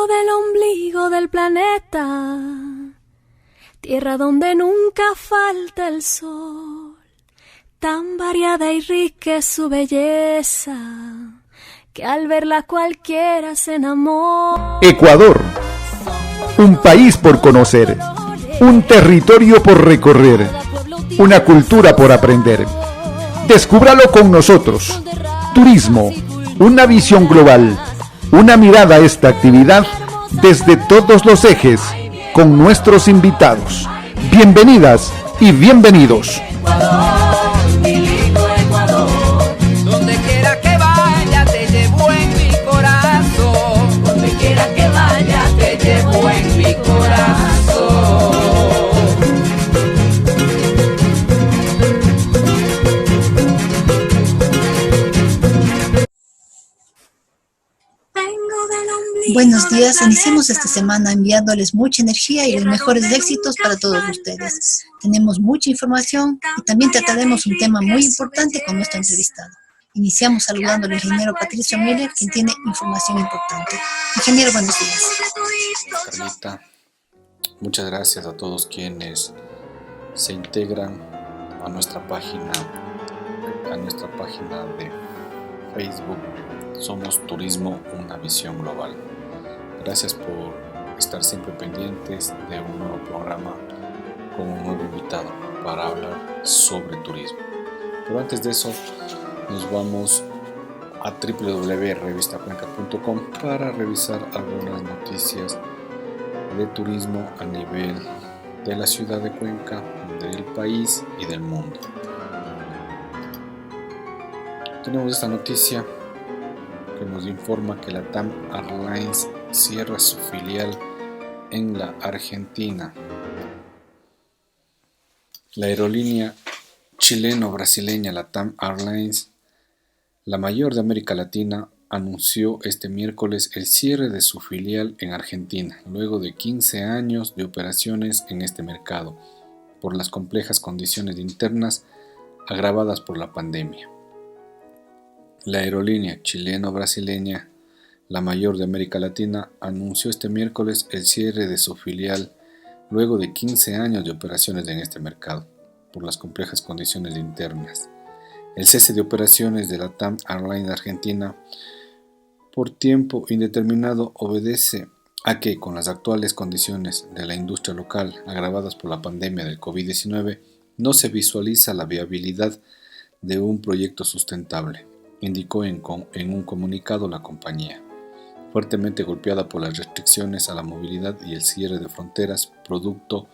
Vengo del ombligo del planeta, tierra donde nunca falta el sol, tan variada y rica es su belleza, que al verla cualquiera se enamora. Ecuador, un país por conocer, un territorio por recorrer, una cultura por aprender. Descúbralo con nosotros. Turismo, una visión global, una mirada a esta actividad desde todos los ejes, con nuestros invitados. Bienvenidas y bienvenidos. Donde quiera que vaya te llevo en mi corazón. Donde quiera que vaya te llevo en mi corazón. Buenos días, iniciemos esta semana enviándoles mucha energía y los mejores éxitos para todos ustedes. Tenemos mucha información y también trataremos un tema muy importante con nuestro entrevistado. Iniciamos saludando al ingeniero Patricio Miller, quien tiene información importante. Ingeniero, buenos días. Carlita, muchas gracias a todos quienes se integran a nuestra página de Facebook. Somos Turismo, una visión global. Gracias por estar siempre pendientes de un nuevo programa con un nuevo invitado para hablar sobre turismo. Pero antes de eso, nos vamos a www.revistacuenca.com para revisar algunas noticias de turismo a nivel de la ciudad de Cuenca, del país y del mundo. Tenemos esta noticia que nos informa que la TAM Airlines cierra su filial en la Argentina. La aerolínea chileno-brasileña LATAM Airlines, la mayor de América Latina, anunció este miércoles el cierre de su filial en Argentina, luego de 15 años de operaciones en este mercado, por las complejas condiciones internas agravadas por la pandemia. La aerolínea chileno-brasileña, la mayor de América Latina, anunció este miércoles el cierre de su filial luego de 15 años de operaciones en este mercado, por las complejas condiciones internas. El cese de operaciones de la TAM Airlines Argentina por tiempo indeterminado obedece a que, con las actuales condiciones de la industria local agravadas por la pandemia del COVID-19, no se visualiza la viabilidad de un proyecto sustentable, indicó en un comunicado la compañía, fuertemente golpeada por las restricciones a la movilidad y el cierre de fronteras producto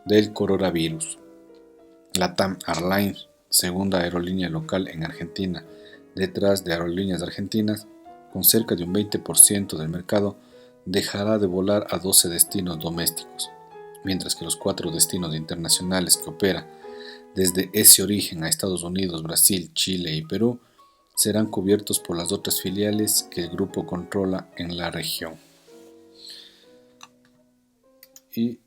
del coronavirus. La TAM Airlines, segunda aerolínea local en Argentina, detrás de Aerolíneas Argentinas, con cerca de un 20% del mercado, dejará de volar a 12 destinos domésticos, mientras que los 4 destinos internacionales que opera desde ese origen a Estados Unidos, Brasil, Chile y Perú serán cubiertos por las otras filiales que el grupo controla en la región. Y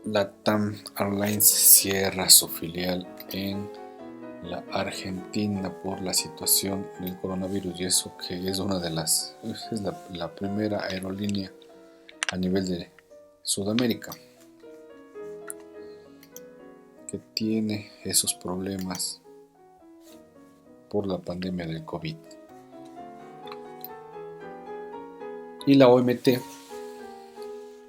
la TAM Airlines cierra su filial en la Argentina por la situación del coronavirus, y eso que es la primera aerolínea a nivel de Sudamérica que tiene esos problemas por la pandemia del COVID. Y la OMT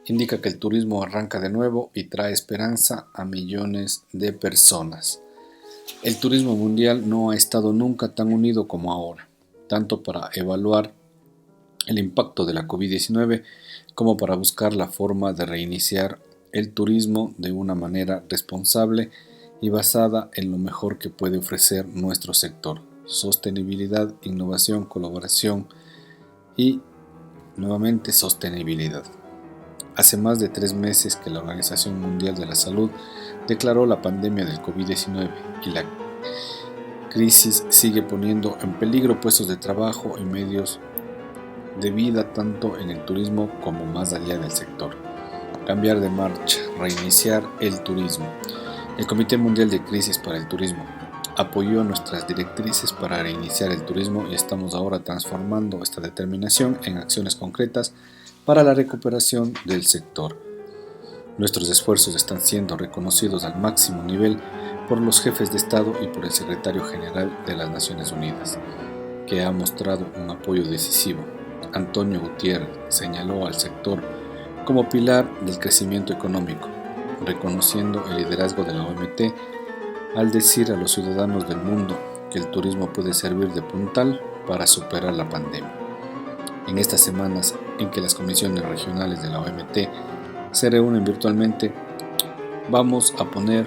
indica que el turismo arranca de nuevo y trae esperanza a millones de personas. El turismo mundial no ha estado nunca tan unido como ahora, tanto para evaluar el impacto de la COVID-19 como para buscar la forma de reiniciar el turismo de una manera responsable y basada en lo mejor que puede ofrecer nuestro sector: sostenibilidad, innovación, colaboración y nuevamente sostenibilidad. Hace más de 3 meses que la Organización Mundial de la Salud declaró la pandemia del COVID-19 y la crisis sigue poniendo en peligro puestos de trabajo y medios de vida tanto en el turismo como más allá del sector. Cambiar de marcha, reiniciar el turismo. El Comité Mundial de Crisis para el Turismo apoyó nuestras directrices para reiniciar el turismo y estamos ahora transformando esta determinación en acciones concretas para la recuperación del sector. Nuestros esfuerzos están siendo reconocidos al máximo nivel por los jefes de Estado y por el Secretario General de las Naciones Unidas, que ha mostrado un apoyo decisivo. Antonio Gutiérrez señaló al sector como pilar del crecimiento económico, reconociendo el liderazgo de la OMT al decir a los ciudadanos del mundo que el turismo puede servir de puntal para superar la pandemia. En estas semanas en que las comisiones regionales de la OMT se reúnen virtualmente, vamos a poner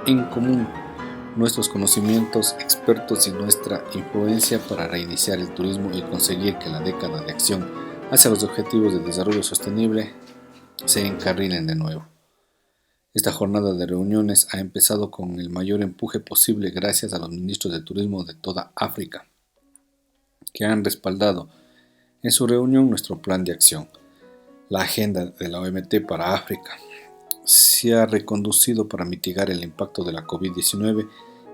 en común nuestros conocimientos expertos y nuestra influencia para reiniciar el turismo y conseguir que la década de acción hacia los objetivos de desarrollo sostenible se encarrilen de nuevo. Esta jornada de reuniones ha empezado con el mayor empuje posible gracias a los ministros de turismo de toda África, que han respaldado en su reunión nuestro plan de acción. La agenda de la OMT para África se ha reconducido para mitigar el impacto de la COVID-19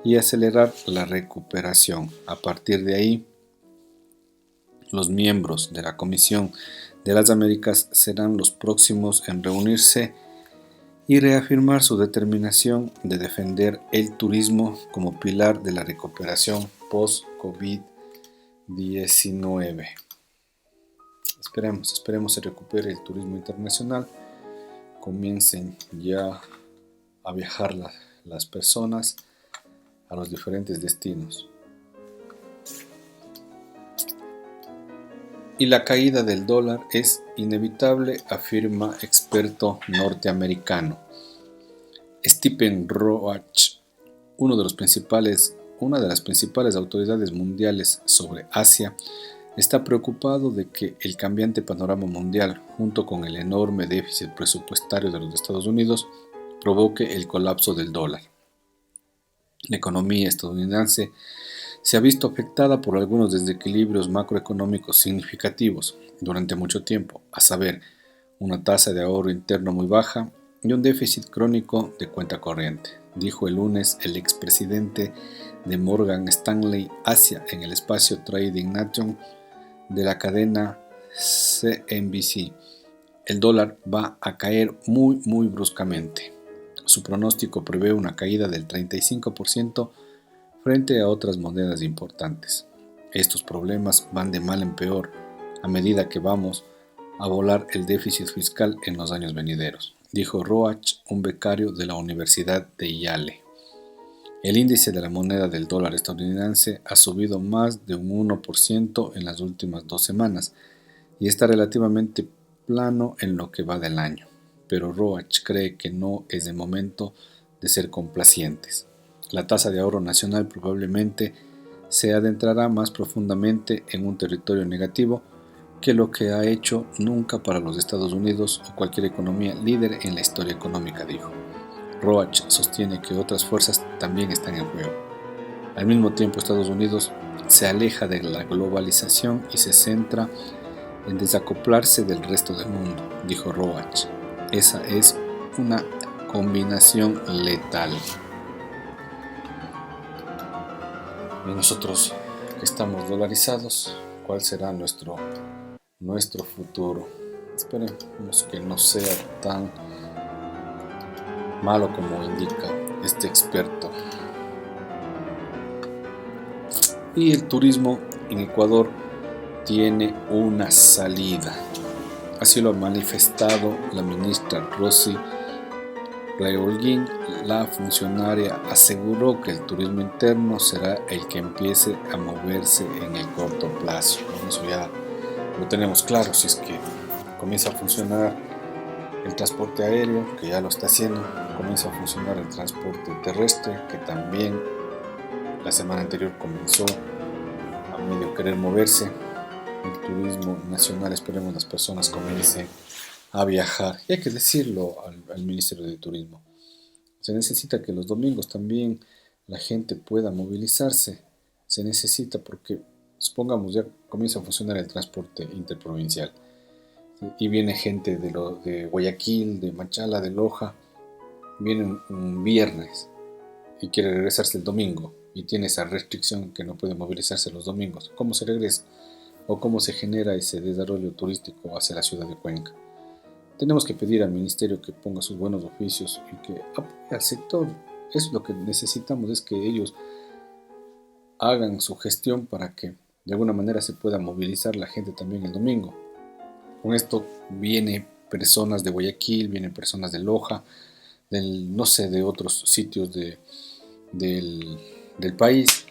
y acelerar la recuperación. A partir de ahí, los miembros de la Comisión de las Américas serán los próximos en reunirse y reafirmar su determinación de defender el turismo como pilar de la recuperación post-COVID-19. Esperemos se recupere el turismo internacional, comiencen ya a viajar las personas a los diferentes destinos. Y la caída del dólar es inevitable, afirma experto norteamericano. Stephen Roach, una de las principales autoridades mundiales sobre Asia, está preocupado de que el cambiante panorama mundial, junto con el enorme déficit presupuestario de los Estados Unidos, provoque el colapso del dólar. La economía estadounidense se ha visto afectada por algunos desequilibrios macroeconómicos significativos durante mucho tiempo, a saber, una tasa de ahorro interno muy baja y un déficit crónico de cuenta corriente, dijo el lunes el expresidente de Morgan Stanley Asia en el espacio Trading Nation de la cadena CNBC. El dólar va a caer muy bruscamente. Su pronóstico prevé una caída del 35% frente a otras monedas importantes. Estos problemas van de mal en peor a medida que vamos a volar el déficit fiscal en los años venideros, dijo Roach, un becario de la Universidad de Yale. El índice de la moneda del dólar estadounidense ha subido más de un 1% en las últimas 2 semanas y está relativamente plano en lo que va del año, pero Roach cree que no es el momento de ser complacientes. La tasa de ahorro nacional probablemente se adentrará más profundamente en un territorio negativo que lo que ha hecho nunca para los Estados Unidos o cualquier economía líder en la historia económica, dijo. Roach sostiene que otras fuerzas también están en juego. Al mismo tiempo, Estados Unidos se aleja de la globalización y se centra en desacoplarse del resto del mundo, dijo Roach. Esa es una combinación letal. Y nosotros que estamos dolarizados, ¿cuál será nuestro futuro? Esperemos que no sea tan malo como indica este experto. Y el turismo en Ecuador tiene una salida. Así lo ha manifestado la ministra Rosy Reolguín. La funcionaria aseguró que el turismo interno será el que empiece a moverse en el corto plazo. Eso ya lo tenemos claro. Si es que comienza a funcionar el transporte aéreo, que ya lo está haciendo, comienza a funcionar el transporte terrestre, que también la semana anterior comenzó a medio querer moverse. El turismo nacional, esperemos las personas comiencen a viajar. Y hay que decirlo al Ministerio de Turismo. Se necesita que los domingos también la gente pueda movilizarse. Se necesita porque, supongamos, ya comienza a funcionar el transporte interprovincial. Y viene gente de Guayaquil, de Machala, de Loja. Viene un viernes y quiere regresarse el domingo. y tiene esa restricción que no puede movilizarse los domingos, ¿cómo se regresa? ¿O cómo se genera ese desarrollo turístico hacia la ciudad de Cuenca? Tenemos que pedir al ministerio que ponga sus buenos oficios y que apoye al sector. Eso es lo que necesitamos, es que ellos hagan su gestión para que de alguna manera se pueda movilizar la gente también el domingo. Con esto vienen personas de Guayaquil, vienen personas de Loja, de otros sitios del país,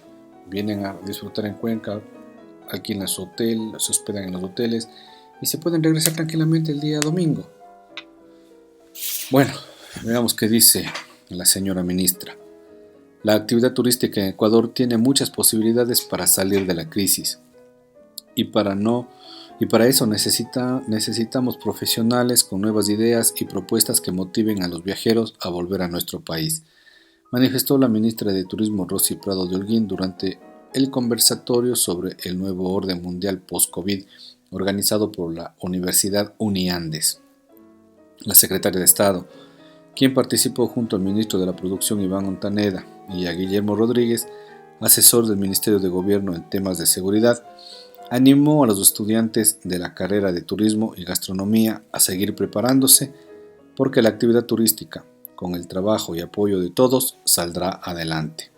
vienen a disfrutar en Cuenca, alquilan su hotel, se hospedan en los hoteles y se pueden regresar tranquilamente el día domingo. Bueno, veamos qué dice la señora ministra. La actividad turística en Ecuador tiene muchas posibilidades para salir de la crisis y para eso necesitamos profesionales con nuevas ideas y propuestas que motiven a los viajeros a volver a nuestro país, manifestó la ministra de Turismo Rosy Prado de Holguín durante el conversatorio sobre el nuevo orden mundial post-COVID organizado por la Universidad Uniandes. La secretaria de Estado, quien participó junto al ministro de la Producción Iván Ontaneda y a Guillermo Rodríguez, asesor del Ministerio de Gobierno en temas de seguridad, animó a los estudiantes de la carrera de Turismo y Gastronomía a seguir preparándose porque la actividad turística, con el trabajo y apoyo de todos, saldrá adelante.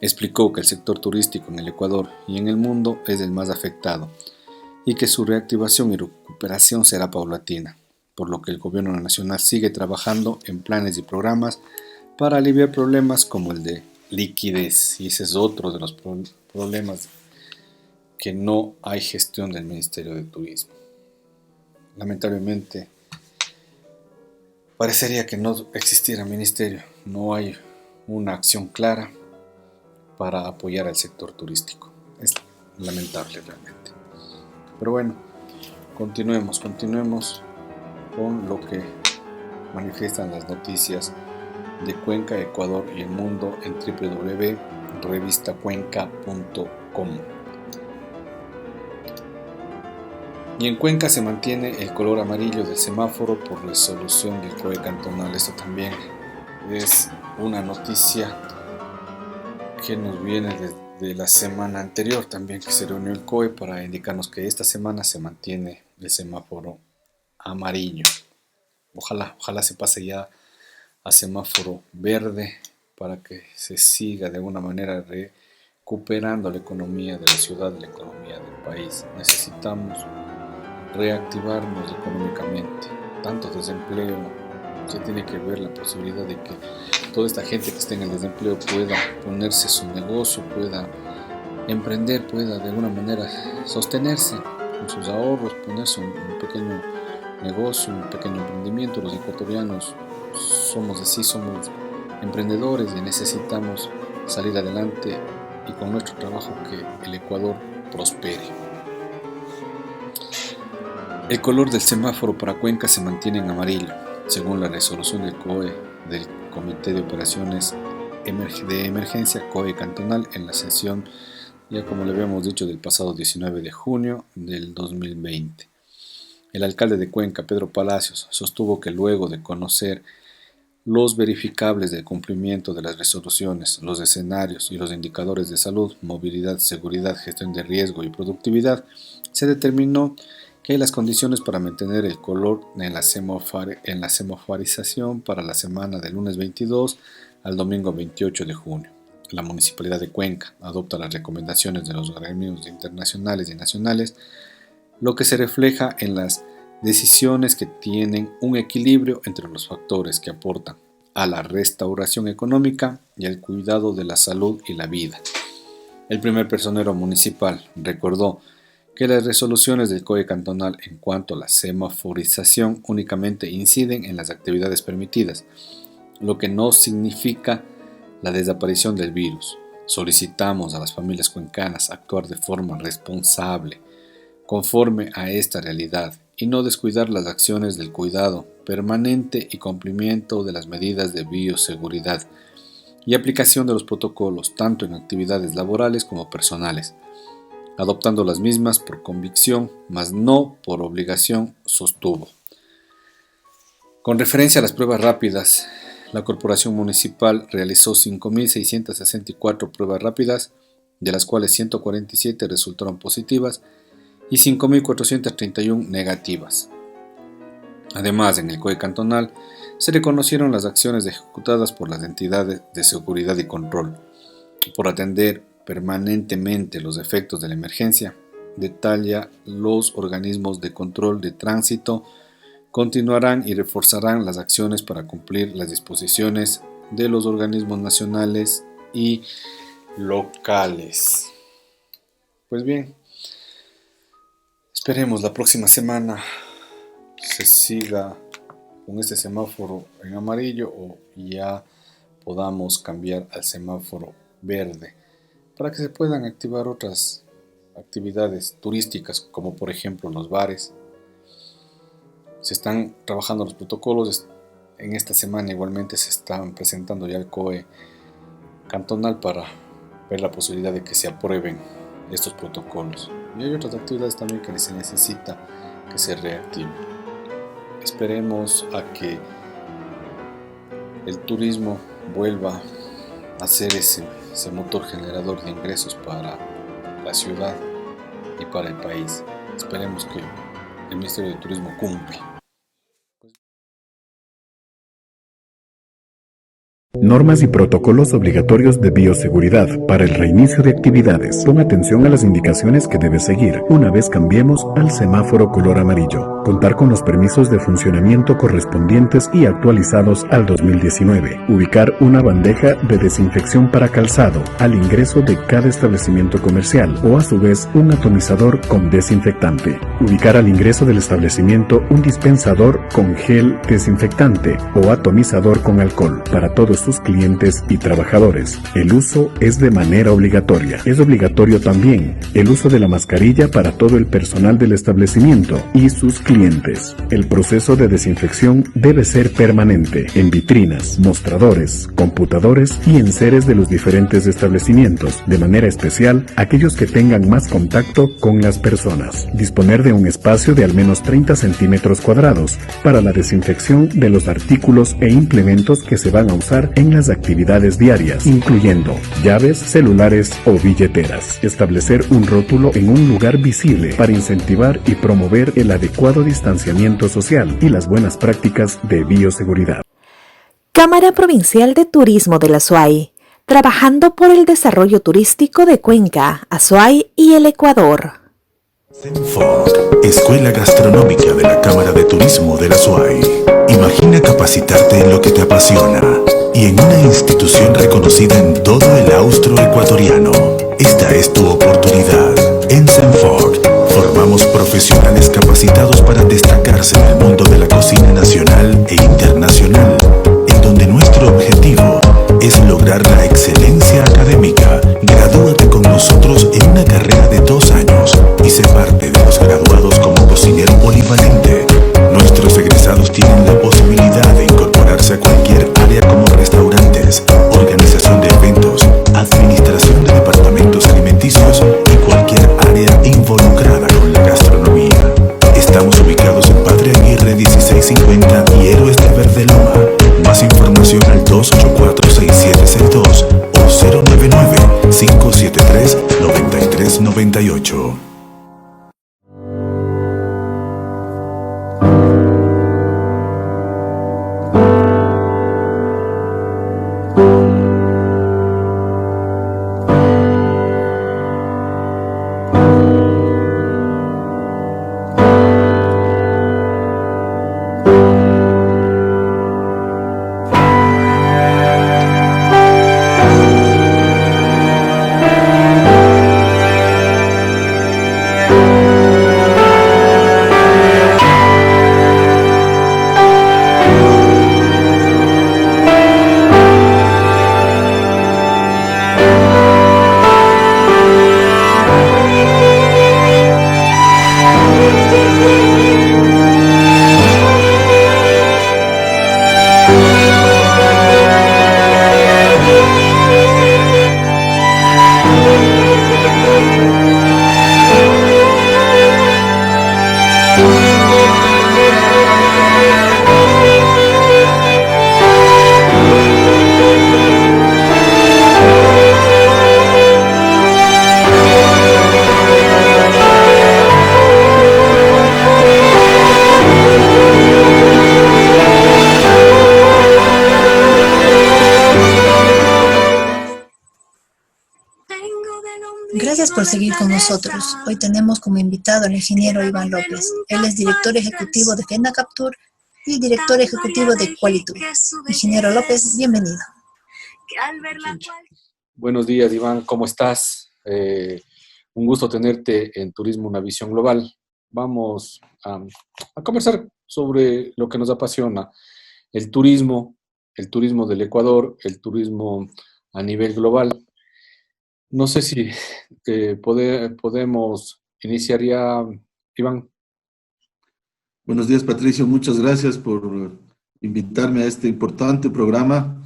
Explicó que el sector turístico en el Ecuador y en el mundo es el más afectado y que su reactivación y recuperación será paulatina, por lo que el gobierno nacional sigue trabajando en planes y programas para aliviar problemas como el de liquidez, y ese es otro de los problemas, que no hay gestión del Ministerio de Turismo. Lamentablemente, parecería que no existiera ministerio, no hay una acción clara para apoyar al sector turístico. Es lamentable realmente. Pero bueno, continuemos con lo que manifiestan las noticias de Cuenca, Ecuador y el mundo en www.revistacuenca.com. Y en Cuenca se mantiene el color amarillo del semáforo por resolución del COE cantonal. Esto también es una noticia que nos viene desde la semana anterior también, que se reunió el COE para indicarnos que esta semana se mantiene el semáforo amarillo. Ojalá se pase ya a semáforo verde para que se siga de alguna manera recuperando la economía de la ciudad, la economía del país. Necesitamos reactivarnos económicamente. Tanto desempleo, se tiene que ver la posibilidad de que toda esta gente que esté en el desempleo pueda ponerse su negocio, pueda emprender, pueda de alguna manera sostenerse con sus ahorros, ponerse un pequeño negocio, un pequeño emprendimiento. Los ecuatorianos somos emprendedores y necesitamos salir adelante y con nuestro trabajo que el Ecuador prospere. El color del semáforo para Cuenca se mantiene en amarillo, según la resolución del COE, del Comité de Operaciones de Emergencia COE cantonal en la sesión, ya como le habíamos dicho, del pasado 19 de junio del 2020. El alcalde de Cuenca, Pedro Palacios, sostuvo que luego de conocer los verificables del cumplimiento de las resoluciones, los escenarios y los indicadores de salud, movilidad, seguridad, gestión de riesgo y productividad, se determinó que hay las condiciones para mantener el color en la semaforización para la semana del lunes 22 al domingo 28 de junio. La Municipalidad de Cuenca adopta las recomendaciones de los gremios internacionales y nacionales, lo que se refleja en las decisiones que tienen un equilibrio entre los factores que aportan a la restauración económica y al cuidado de la salud y la vida. El primer personero municipal recordó que las resoluciones del COE cantonal en cuanto a la semaforización únicamente inciden en las actividades permitidas, lo que no significa la desaparición del virus. Solicitamos a las familias cuencanas actuar de forma responsable, conforme a esta realidad, y no descuidar las acciones del cuidado permanente y cumplimiento de las medidas de bioseguridad y aplicación de los protocolos tanto en actividades laborales como personales, adoptando las mismas por convicción, mas no por obligación, sostuvo. Con referencia a las pruebas rápidas, La Corporación Municipal realizó 5.664 pruebas rápidas, de las cuales 147 resultaron positivas y 5.431 negativas. Además, en el COE cantonal se reconocieron las acciones ejecutadas por las entidades de seguridad y control por atender permanentemente los efectos de la emergencia. Detalla: los organismos de control de tránsito continuarán y reforzarán las acciones para cumplir las disposiciones de los organismos nacionales y locales. Pues bien, esperemos la próxima semana se siga con este semáforo en amarillo o ya podamos cambiar al semáforo verde para que se puedan activar otras actividades turísticas, como por ejemplo los bares. Se están trabajando los protocolos. En esta semana igualmente se están presentando ya el COE cantonal para ver la posibilidad de que se aprueben estos protocolos. Y hay otras actividades también que se necesita que se reactiven. Esperemos a que el turismo vuelva a ser ese motor generador de ingresos para la ciudad y para el país. Esperemos que el Ministerio de Turismo cumpla. Normas y protocolos obligatorios de bioseguridad para el reinicio de actividades. Pon atención a las indicaciones que debes seguir una vez cambiemos al semáforo color amarillo. Contar con los permisos de funcionamiento correspondientes y actualizados al 2019. Ubicar una bandeja de desinfección para calzado al ingreso de cada establecimiento comercial o a su vez un atomizador con desinfectante. Ubicar al ingreso del establecimiento un dispensador con gel desinfectante o atomizador con alcohol para todos sus clientes y trabajadores. El uso es de manera obligatoria. Es obligatorio también el uso de la mascarilla para todo el personal del establecimiento y sus clientes. El proceso de desinfección debe ser permanente en vitrinas, mostradores, computadores y enseres de los diferentes establecimientos, de manera especial aquellos que tengan más contacto con las personas. Disponer de un espacio de al menos 30 centímetros cuadrados para la desinfección de los artículos e implementos que se van a usar en las actividades diarias, incluyendo llaves, celulares o billeteras. Establecer un rótulo en un lugar visible para incentivar y promover el adecuado distanciamiento social y las buenas prácticas de bioseguridad. Cámara Provincial de Turismo de la Azuay, trabajando por el desarrollo turístico de Cuenca, Azuay y el Ecuador. CENFOC, Escuela Gastronómica de la Cámara de Turismo de la Azuay. Imagina capacitarte en lo que te apasiona y en una institución reconocida en todo el austro ecuatoriano. Esta es tu oportunidad. En CENFOC formamos profesionales capacitados para destacarse en el mundo de la cocina nacional e internacional, en donde nuestro objetivo es lograr la excelencia académica. Gradúate con nosotros en una carrera de 2 años y sé parte de los graduados como cocinero polivalente. Nuestros egresados tienen la posibilidad de incorporarse a cualquier área como restaurantes, organización de eventos, administración de departamentos alimenticios y cualquier área involucrada con la gastronomía. Estamos ubicados en Padre Aguirre 1650 y Héroes de Verdeloma. Más información al 284-6762 o 099-573-9398. por seguir con nosotros. Hoy tenemos como invitado al ingeniero Iván López. Él es director ejecutivo de FENACAPTUR y director ejecutivo de Qualitur. Ingeniero López, bienvenido. Buenos días, Iván, ¿cómo estás? Un gusto tenerte en Turismo, una visión global. Vamos a conversar sobre lo que nos apasiona, el turismo del Ecuador, el turismo a nivel global. No sé si podemos iniciar ya, Iván. Buenos días, Patricio. Muchas gracias por invitarme a este importante programa.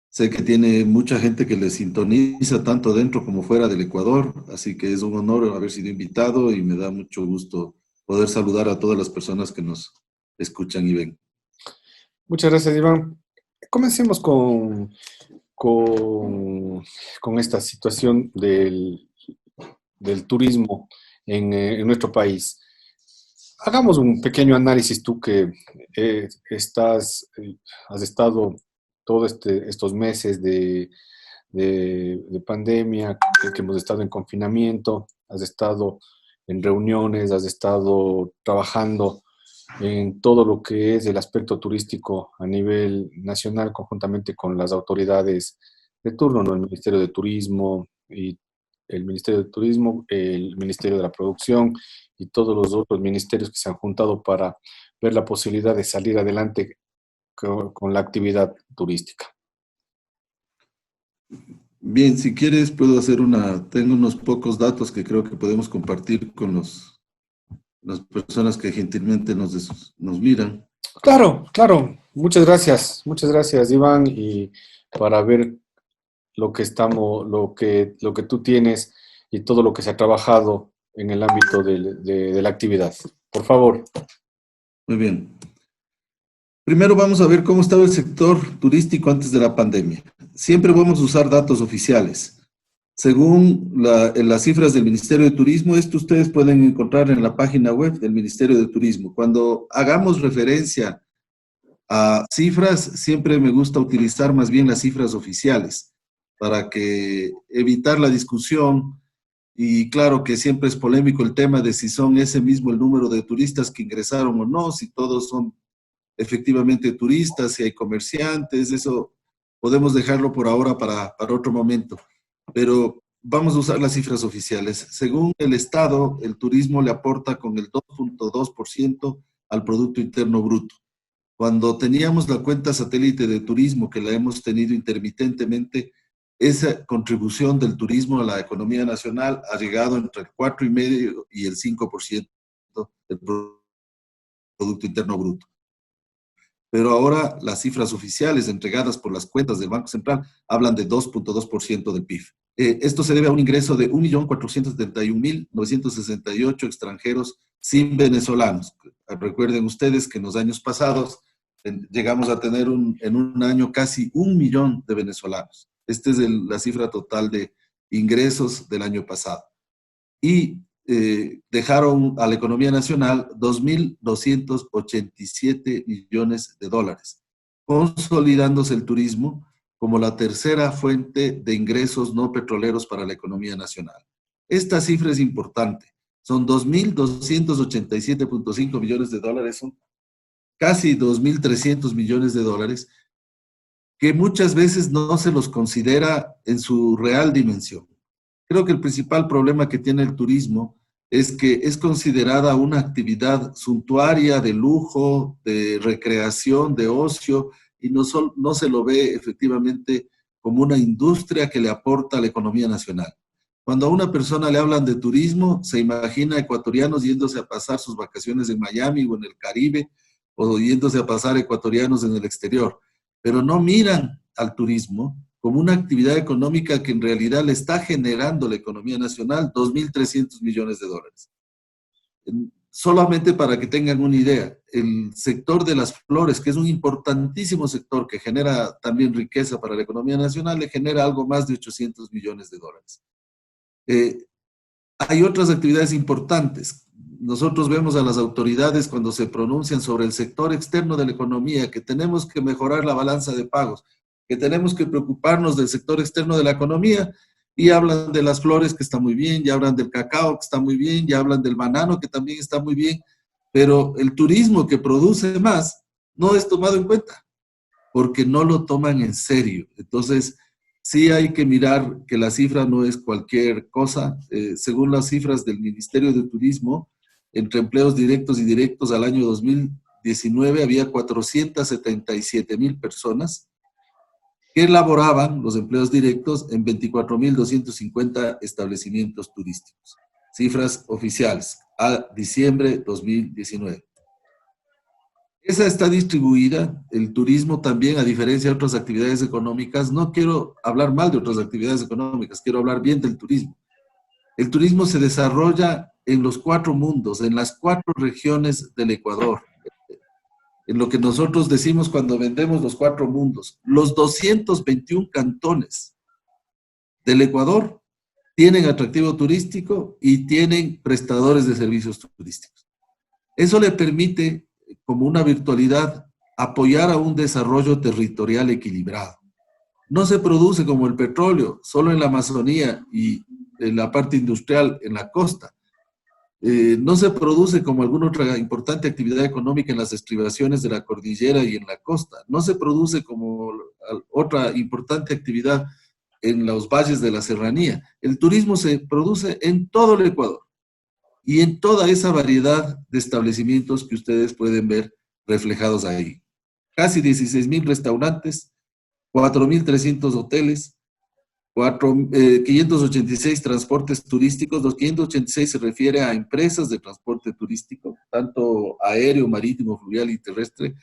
Sé que tiene mucha gente que le sintoniza tanto dentro como fuera del Ecuador, así que es un honor haber sido invitado y me da mucho gusto poder saludar a todas las personas que nos escuchan y ven. Muchas gracias, Iván. Comencemos con esta situación del turismo en nuestro país. Hagamos un pequeño análisis, tú que has estado todos estos meses de pandemia, que hemos estado en confinamiento, has estado en reuniones, has estado trabajando en todo lo que es el aspecto turístico a nivel nacional, conjuntamente con las autoridades de turno, ¿no? El Ministerio de Turismo y el Ministerio de Turismo, el Ministerio de la Producción y todos los otros ministerios que se han juntado para ver la posibilidad de salir adelante con la actividad turística. Bien, si quieres puedo hacer tengo unos pocos datos que creo que podemos compartir con las personas que gentilmente nos miran. Claro. Muchas gracias, Iván, y para ver lo que tú tienes y todo lo que se ha trabajado en el ámbito de la actividad. Por favor. Muy bien. Primero vamos a ver cómo estaba el sector turístico antes de la pandemia. Siempre vamos a usar datos oficiales. Según las cifras del Ministerio de Turismo, esto ustedes pueden encontrar en la página web del Ministerio de Turismo. Cuando hagamos referencia a cifras, siempre me gusta utilizar más bien las cifras oficiales para evitar la discusión. Y claro que siempre es polémico el tema de si son ese mismo el número de turistas que ingresaron o no, si todos son efectivamente turistas, si hay comerciantes, eso podemos dejarlo por ahora para otro momento. Pero vamos a usar las cifras oficiales. Según el Estado, el turismo le aporta con el 2.2% al Producto Interno Bruto. Cuando teníamos la cuenta satélite de turismo, que la hemos tenido intermitentemente, esa contribución del turismo a la economía nacional ha llegado entre el 4,5% y el 5% del Producto Interno Bruto. Pero ahora las cifras oficiales entregadas por las cuentas del Banco Central hablan de 2.2% del PIB. Esto se debe a un ingreso de 1.471.968 extranjeros sin venezolanos. Recuerden ustedes que en los años pasados llegamos a tener en un año casi 1 millón de venezolanos. Esta es la cifra total de ingresos del año pasado. Y dejaron a la economía nacional 2.287 millones de dólares, consolidándose el turismo como la tercera fuente de ingresos no petroleros para la economía nacional. Esta cifra es importante. Son 2.287.5 millones de dólares, son casi 2.300 millones de dólares, que muchas veces no se los considera en su real dimensión. Creo que el principal problema que tiene el turismo es que es considerada una actividad suntuaria, de lujo, de recreación, de ocio, y no se lo ve efectivamente como una industria que le aporta a la economía nacional. Cuando a una persona le hablan de turismo, se imagina ecuatorianos yéndose a pasar sus vacaciones en Miami o en el Caribe, o yéndose a pasar ecuatorianos en el exterior, pero no miran al turismo como una actividad económica que en realidad le está generando la economía nacional 2.300 millones de dólares. Solamente para que tengan una idea, el sector de las flores, que es un importantísimo sector que genera también riqueza para la economía nacional, le genera algo más de 800 millones de dólares. Hay otras actividades importantes. Nosotros vemos a las autoridades cuando se pronuncian sobre el sector externo de la economía, que tenemos que mejorar la balanza de pagos, que tenemos que preocuparnos del sector externo de la economía, y hablan de las flores, que está muy bien, ya hablan del cacao, que está muy bien, ya hablan del banano, que también está muy bien, pero el turismo que produce más no es tomado en cuenta, porque no lo toman en serio. Entonces, sí hay que mirar que la cifra no es cualquier cosa. Según las cifras del Ministerio de Turismo, entre empleos directos y indirectos al año 2019 había 477,000 personas que laboraban los empleos directos en 24,250 establecimientos turísticos. Cifras oficiales a diciembre 2019. Esa está distribuida, el turismo también, a diferencia de otras actividades económicas. No quiero hablar mal de otras actividades económicas, quiero hablar bien del turismo. El turismo se desarrolla en los 4 mundos, en las 4 regiones del Ecuador. En lo que nosotros decimos cuando vendemos los 4 mundos. Los 221 cantones del Ecuador tienen atractivo turístico y tienen prestadores de servicios turísticos. Eso le permite, como una virtualidad, apoyar a un desarrollo territorial equilibrado. No se produce como el petróleo, solo en la Amazonía y en la parte industrial en la costa. No se produce como alguna otra importante actividad económica en las estribaciones de la cordillera y en la costa. No se produce como otra importante actividad en los valles de la serranía. El turismo se produce en todo el Ecuador y en toda esa variedad de establecimientos que ustedes pueden ver reflejados ahí. Casi 16,000 restaurantes, 4,300 hoteles, 586 transportes turísticos. Los 586 se refiere a empresas de transporte turístico, tanto aéreo, marítimo, fluvial y terrestre.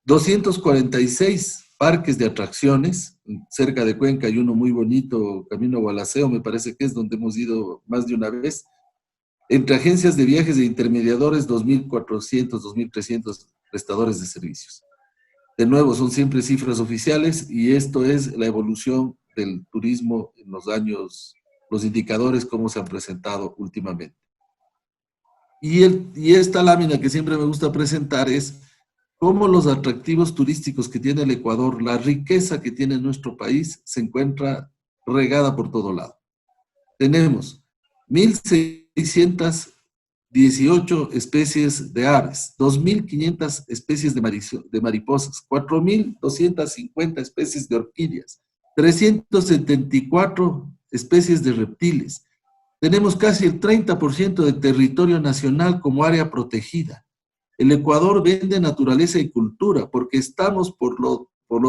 246 parques de atracciones, cerca de Cuenca hay uno muy bonito, Camino a Gualaceo, me parece que es donde hemos ido más de una vez. Entre agencias de viajes e intermediadores, 2,400, 2,300 prestadores de servicios. De nuevo, son siempre cifras oficiales y esto es la evolución del turismo en los años, los indicadores cómo se han presentado últimamente. Y esta lámina que siempre me gusta presentar es cómo los atractivos turísticos que tiene el Ecuador, la riqueza que tiene nuestro país, se encuentra regada por todo lado. Tenemos 1,618 especies de aves, 2,500 especies de mariposas, 4,250 especies de orquídeas, 374 especies de reptiles. Tenemos casi el 30% del territorio nacional como área protegida. El Ecuador vende naturaleza y cultura porque estamos por los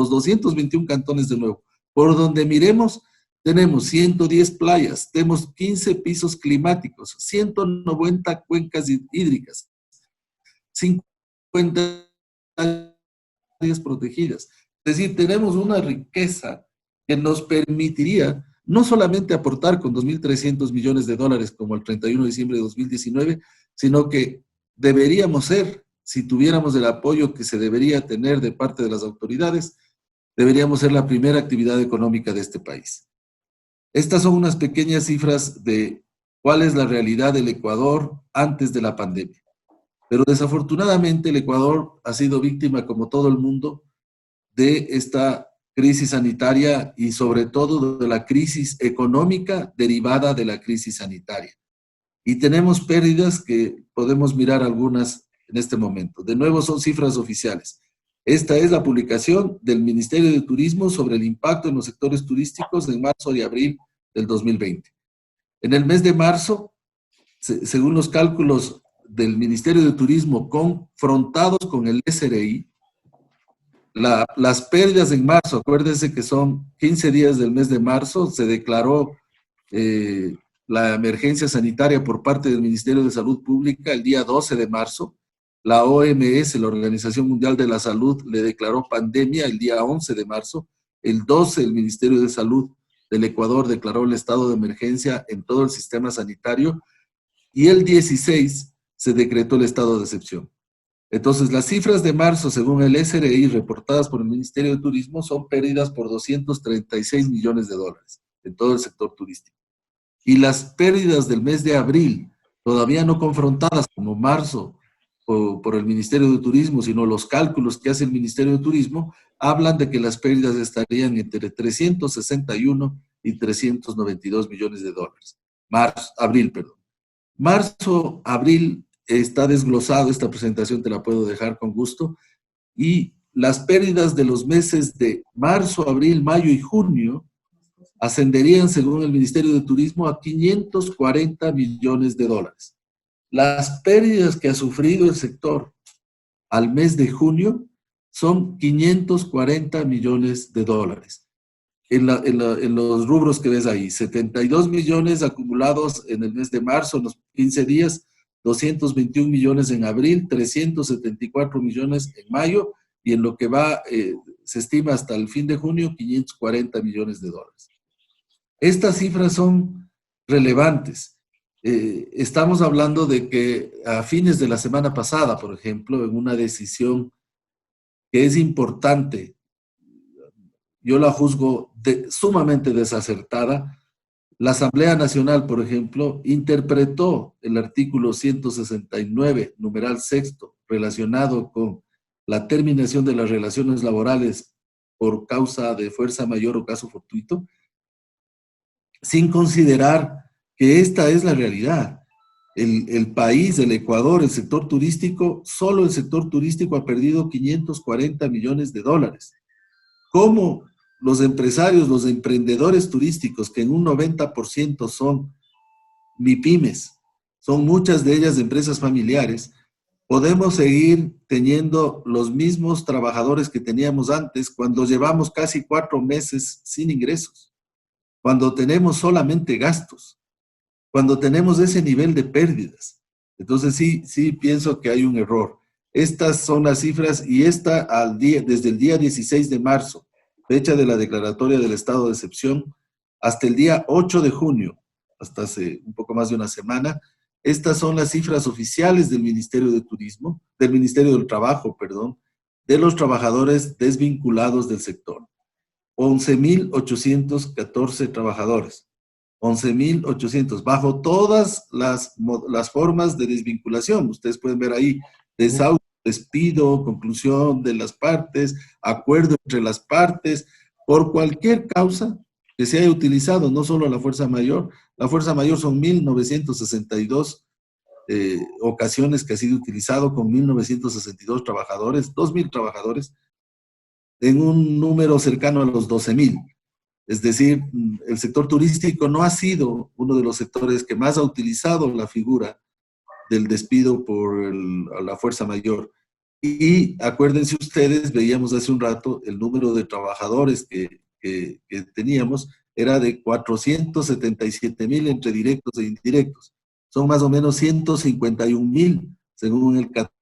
221 cantones de nuevo. Por donde miremos, tenemos 110 playas, tenemos 15 pisos climáticos, 190 cuencas hídricas, 50 áreas protegidas. Es decir, tenemos una riqueza que nos permitiría no solamente aportar con 2.300 millones de dólares como el 31 de diciembre de 2019, sino que deberíamos ser, si tuviéramos el apoyo que se debería tener de parte de las autoridades, deberíamos ser la primera actividad económica de este país. Estas son unas pequeñas cifras de cuál es la realidad del Ecuador antes de la pandemia. Pero desafortunadamente el Ecuador ha sido víctima, como todo el mundo, de esta crisis sanitaria y sobre todo de la crisis económica derivada de la crisis sanitaria. Y tenemos pérdidas que podemos mirar algunas en este momento. De nuevo son cifras oficiales. Esta es la publicación del Ministerio de Turismo sobre el impacto en los sectores turísticos en marzo y abril del 2020. En el mes de marzo, según los cálculos del Ministerio de Turismo confrontados con el SRI, las pérdidas en marzo, acuérdense que son 15 días del mes de marzo, se declaró la emergencia sanitaria por parte del Ministerio de Salud Pública el día 12 de marzo. La OMS, la Organización Mundial de la Salud, le declaró pandemia el día 11 de marzo. El 12, el Ministerio de Salud del Ecuador declaró el estado de emergencia en todo el sistema sanitario. Y el 16 se decretó el estado de excepción. Entonces, las cifras de marzo, según el SRI, reportadas por el Ministerio de Turismo, son pérdidas por 236 millones de dólares en todo el sector turístico. Y las pérdidas del mes de abril, todavía no confrontadas como marzo por el Ministerio de Turismo, sino los cálculos que hace el Ministerio de Turismo, hablan de que las pérdidas estarían entre 361 y 392 millones de dólares. Abril, perdón. Marzo, abril, está desglosado, esta presentación te la puedo dejar con gusto, y las pérdidas de los meses de marzo, abril, mayo y junio ascenderían, según el Ministerio de Turismo, a 540 millones de dólares. Las pérdidas que ha sufrido el sector al mes de junio son 540 millones de dólares. En los rubros que ves ahí, 72 millones acumulados en el mes de marzo, en los 15 días, 221 millones en abril, 374 millones en mayo, y en lo que va, se estima hasta el fin de junio, 540 millones de dólares. Estas cifras son relevantes. Estamos hablando de que a fines de la semana pasada, por ejemplo, en una decisión que es importante, yo la juzgo sumamente desacertada, la Asamblea Nacional, por ejemplo, interpretó el artículo 169, numeral sexto, relacionado con la terminación de las relaciones laborales por causa de fuerza mayor o caso fortuito, sin considerar que esta es la realidad. El país, el Ecuador, el sector turístico, solo el sector turístico ha perdido 540 millones de dólares. ¿Cómo los empresarios, los emprendedores turísticos, que en un 90% son MIPYMES, son muchas de ellas empresas familiares, podemos seguir teniendo los mismos trabajadores que teníamos antes cuando llevamos casi 4 meses sin ingresos, cuando tenemos solamente gastos, cuando tenemos ese nivel de pérdidas? Entonces sí pienso que hay un error. Estas son las cifras, y desde el día 16 de marzo, fecha de la declaratoria del estado de excepción, hasta el día 8 de junio, hasta hace un poco más de una semana, estas son las cifras oficiales del Ministerio de Turismo, del Ministerio del Trabajo, perdón, de los trabajadores desvinculados del sector. 11.814 trabajadores. 11.800, bajo todas las formas de desvinculación. Ustedes pueden ver ahí, desahucio, despido, conclusión de las partes, acuerdo entre las partes, por cualquier causa que se haya utilizado, no solo la fuerza mayor. La fuerza mayor son 1.962 ocasiones que ha sido utilizado, con 1.962 trabajadores, 2.000 trabajadores, en un número cercano a los 12.000. Es decir, el sector turístico no ha sido uno de los sectores que más ha utilizado la figura del despido por la fuerza mayor. Y acuérdense ustedes, veíamos hace un rato, el número de trabajadores que teníamos era de 477,000 entre directos e indirectos. Son más o menos 151,000, según el catálogo,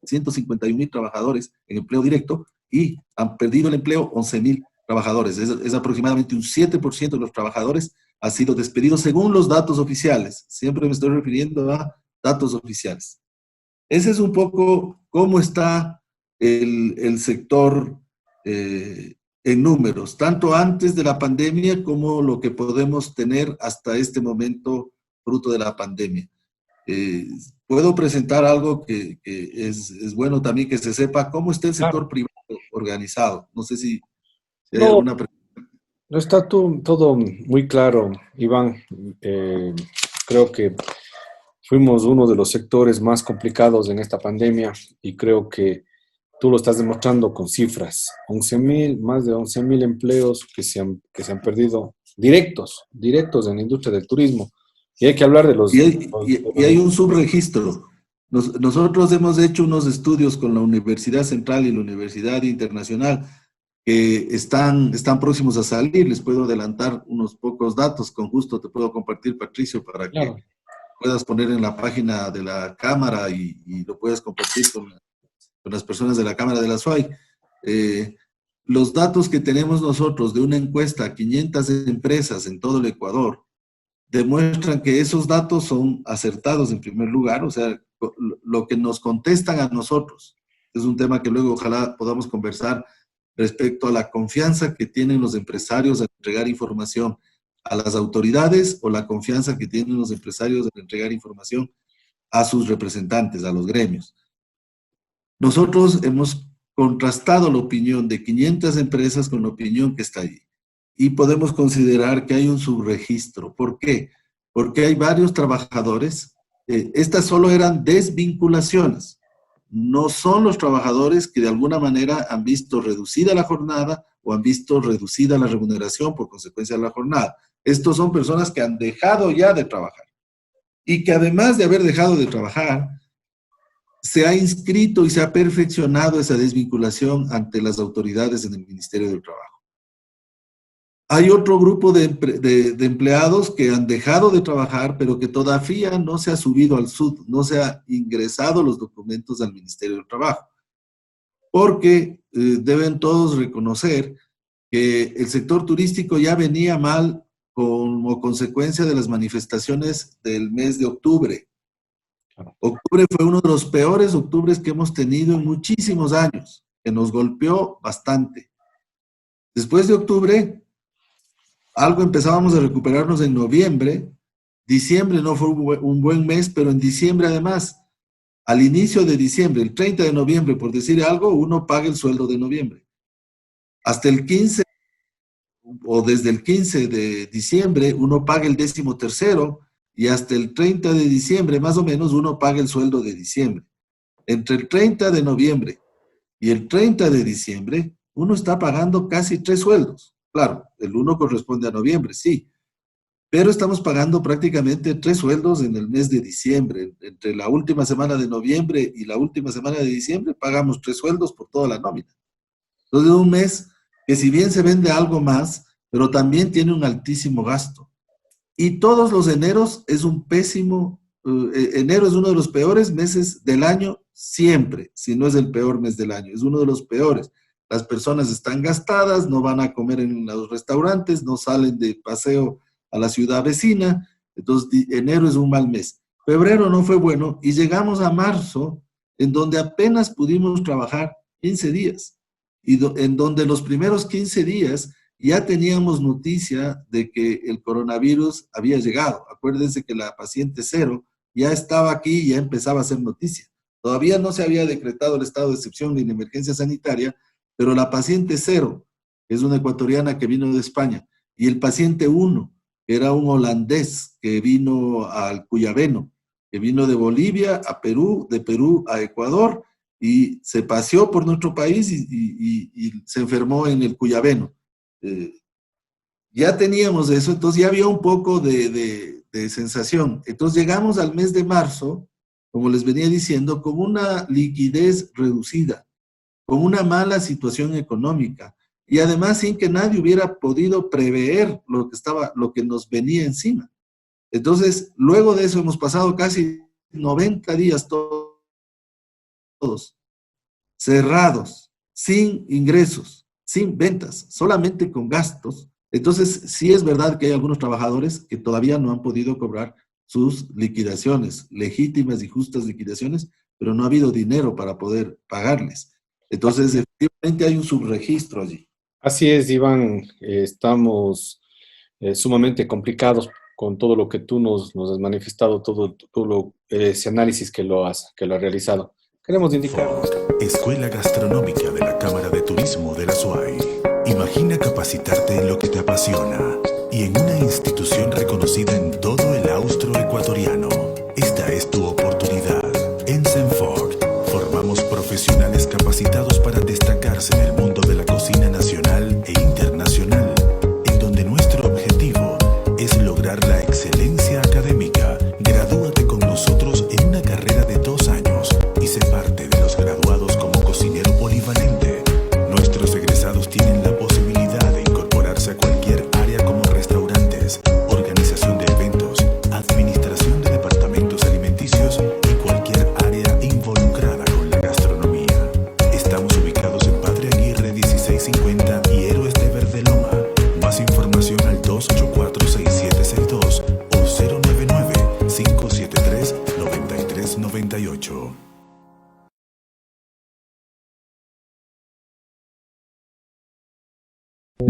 151,000 trabajadores en empleo directo, y han perdido el empleo 11,000 trabajadores. Es aproximadamente un 7% de los trabajadores ha sido despedido según los datos oficiales. Siempre me estoy refiriendo a datos oficiales. Ese es un poco cómo está el sector en números, tanto antes de la pandemia como lo que podemos tener hasta este momento fruto de la pandemia. Puedo presentar algo que es bueno también que se sepa cómo está el sector privado organizado. No sé si hay alguna pregunta. No está todo muy claro, Iván. Creo que fuimos uno de los sectores más complicados en esta pandemia, y creo que tú lo estás demostrando con cifras. Más de 11,000 empleos que se han perdido directos en la industria del turismo. Y hay que hablar de los... Y hay un subregistro. Nosotros hemos hecho unos estudios con la Universidad Central y la Universidad Internacional que están próximos a salir. Les puedo adelantar unos pocos datos. Con gusto te puedo compartir, Patricio, para que puedas poner en la página de la Cámara y lo puedas compartir con las personas de la Cámara de la SUAY. Los datos que tenemos nosotros de una encuesta a 500 empresas en todo el Ecuador demuestran que esos datos son acertados en primer lugar. O sea, lo que nos contestan a nosotros es un tema que luego ojalá podamos conversar respecto a la confianza que tienen los empresarios en entregar información a las autoridades, o la confianza que tienen los empresarios en entregar información a sus representantes, a los gremios. Nosotros hemos contrastado la opinión de 500 empresas con la opinión que está ahí. Y podemos considerar que hay un subregistro. ¿Por qué? Porque hay varios trabajadores. Estas solo eran desvinculaciones. No son los trabajadores que de alguna manera han visto reducida la jornada o han visto reducida la remuneración por consecuencia de la jornada. Estos son personas que han dejado ya de trabajar y que además de haber dejado de trabajar, se ha inscrito y se ha perfeccionado esa desvinculación ante las autoridades en el Ministerio del Trabajo. Hay otro grupo de empleados que han dejado de trabajar, pero que todavía no se ha subido al SUD, no se ha ingresado los documentos al Ministerio del Trabajo. Porque deben todos reconocer que el sector turístico ya venía mal como consecuencia de las manifestaciones del mes de octubre. Octubre fue uno de los peores octubres que hemos tenido en muchísimos años, que nos golpeó bastante. Después de octubre, algo empezábamos a recuperarnos en noviembre. Diciembre no fue un buen mes, pero en diciembre además, al inicio de diciembre, el 30 de noviembre, por decir algo, uno paga el sueldo de noviembre. Hasta el 15, o desde el 15 de diciembre, uno paga el 13º, y hasta el 30 de diciembre, más o menos, uno paga el sueldo de diciembre. Entre el 30 de noviembre y el 30 de diciembre, uno está pagando casi 3 sueldos. Claro, el uno corresponde a noviembre, sí, pero estamos pagando prácticamente 3 sueldos en el mes de diciembre. Entre la última semana de noviembre y la última semana de diciembre, pagamos 3 sueldos por toda la nómina. Entonces, un mes que si bien se vende algo más, pero también tiene un altísimo gasto. Y todos los eneros es un pésimo, enero es uno de los peores meses del año siempre, si no es el peor mes del año, es uno de los peores. Las personas están gastadas, no van a comer en los restaurantes, no salen de paseo a la ciudad vecina, entonces enero es un mal mes. Febrero no fue bueno y llegamos a marzo, en donde apenas pudimos trabajar 15 días, y en donde los primeros 15 días ya teníamos noticia de que el coronavirus había llegado. Acuérdense que la paciente 0 ya estaba aquí y ya empezaba a hacer noticia. Todavía no se había decretado el estado de excepción ni la emergencia sanitaria, pero la paciente 0 es una ecuatoriana que vino de España, y el paciente 1 era un holandés que vino al Cuyabeno, que vino de Bolivia a Perú, de Perú a Ecuador, y se paseó por nuestro país y se enfermó en el Cuyabeno. Ya teníamos eso, entonces ya había un poco de sensación. Entonces llegamos al mes de marzo, como les venía diciendo, con una liquidez reducida, con una mala situación económica, y además sin que nadie hubiera podido prever lo que nos venía encima. Entonces, luego de eso hemos pasado casi 90 días todos cerrados, sin ingresos, sin ventas, solamente con gastos. Entonces, sí es verdad que hay algunos trabajadores que todavía no han podido cobrar sus liquidaciones, legítimas y justas liquidaciones, pero no ha habido dinero para poder pagarles. Entonces, efectivamente hay un subregistro allí. Así es, Iván. Estamos sumamente complicados con todo lo que tú nos has manifestado, todo ese análisis que lo has realizado. Queremos indicar... Escuela Gastronómica de la Cámara de Turismo de la SUAY. Imagina capacitarte en lo que te apasiona y en una institución reconocida en todo el austro ecuatoriano. Esta es tu oportunidad. En Senford formamos profesionales capacitados para destacarse en el mundo de la cocina nacional e internacional, en donde nuestro objetivo es lograr la excelencia académica. Gradúate con nosotros en una carrera de 2 años y sé parte de los graduados como cocinero polivalente. Nuestros egresados tienen la posibilidad de incorporarse a cualquier área como restaurantes, organización de eventos, administración de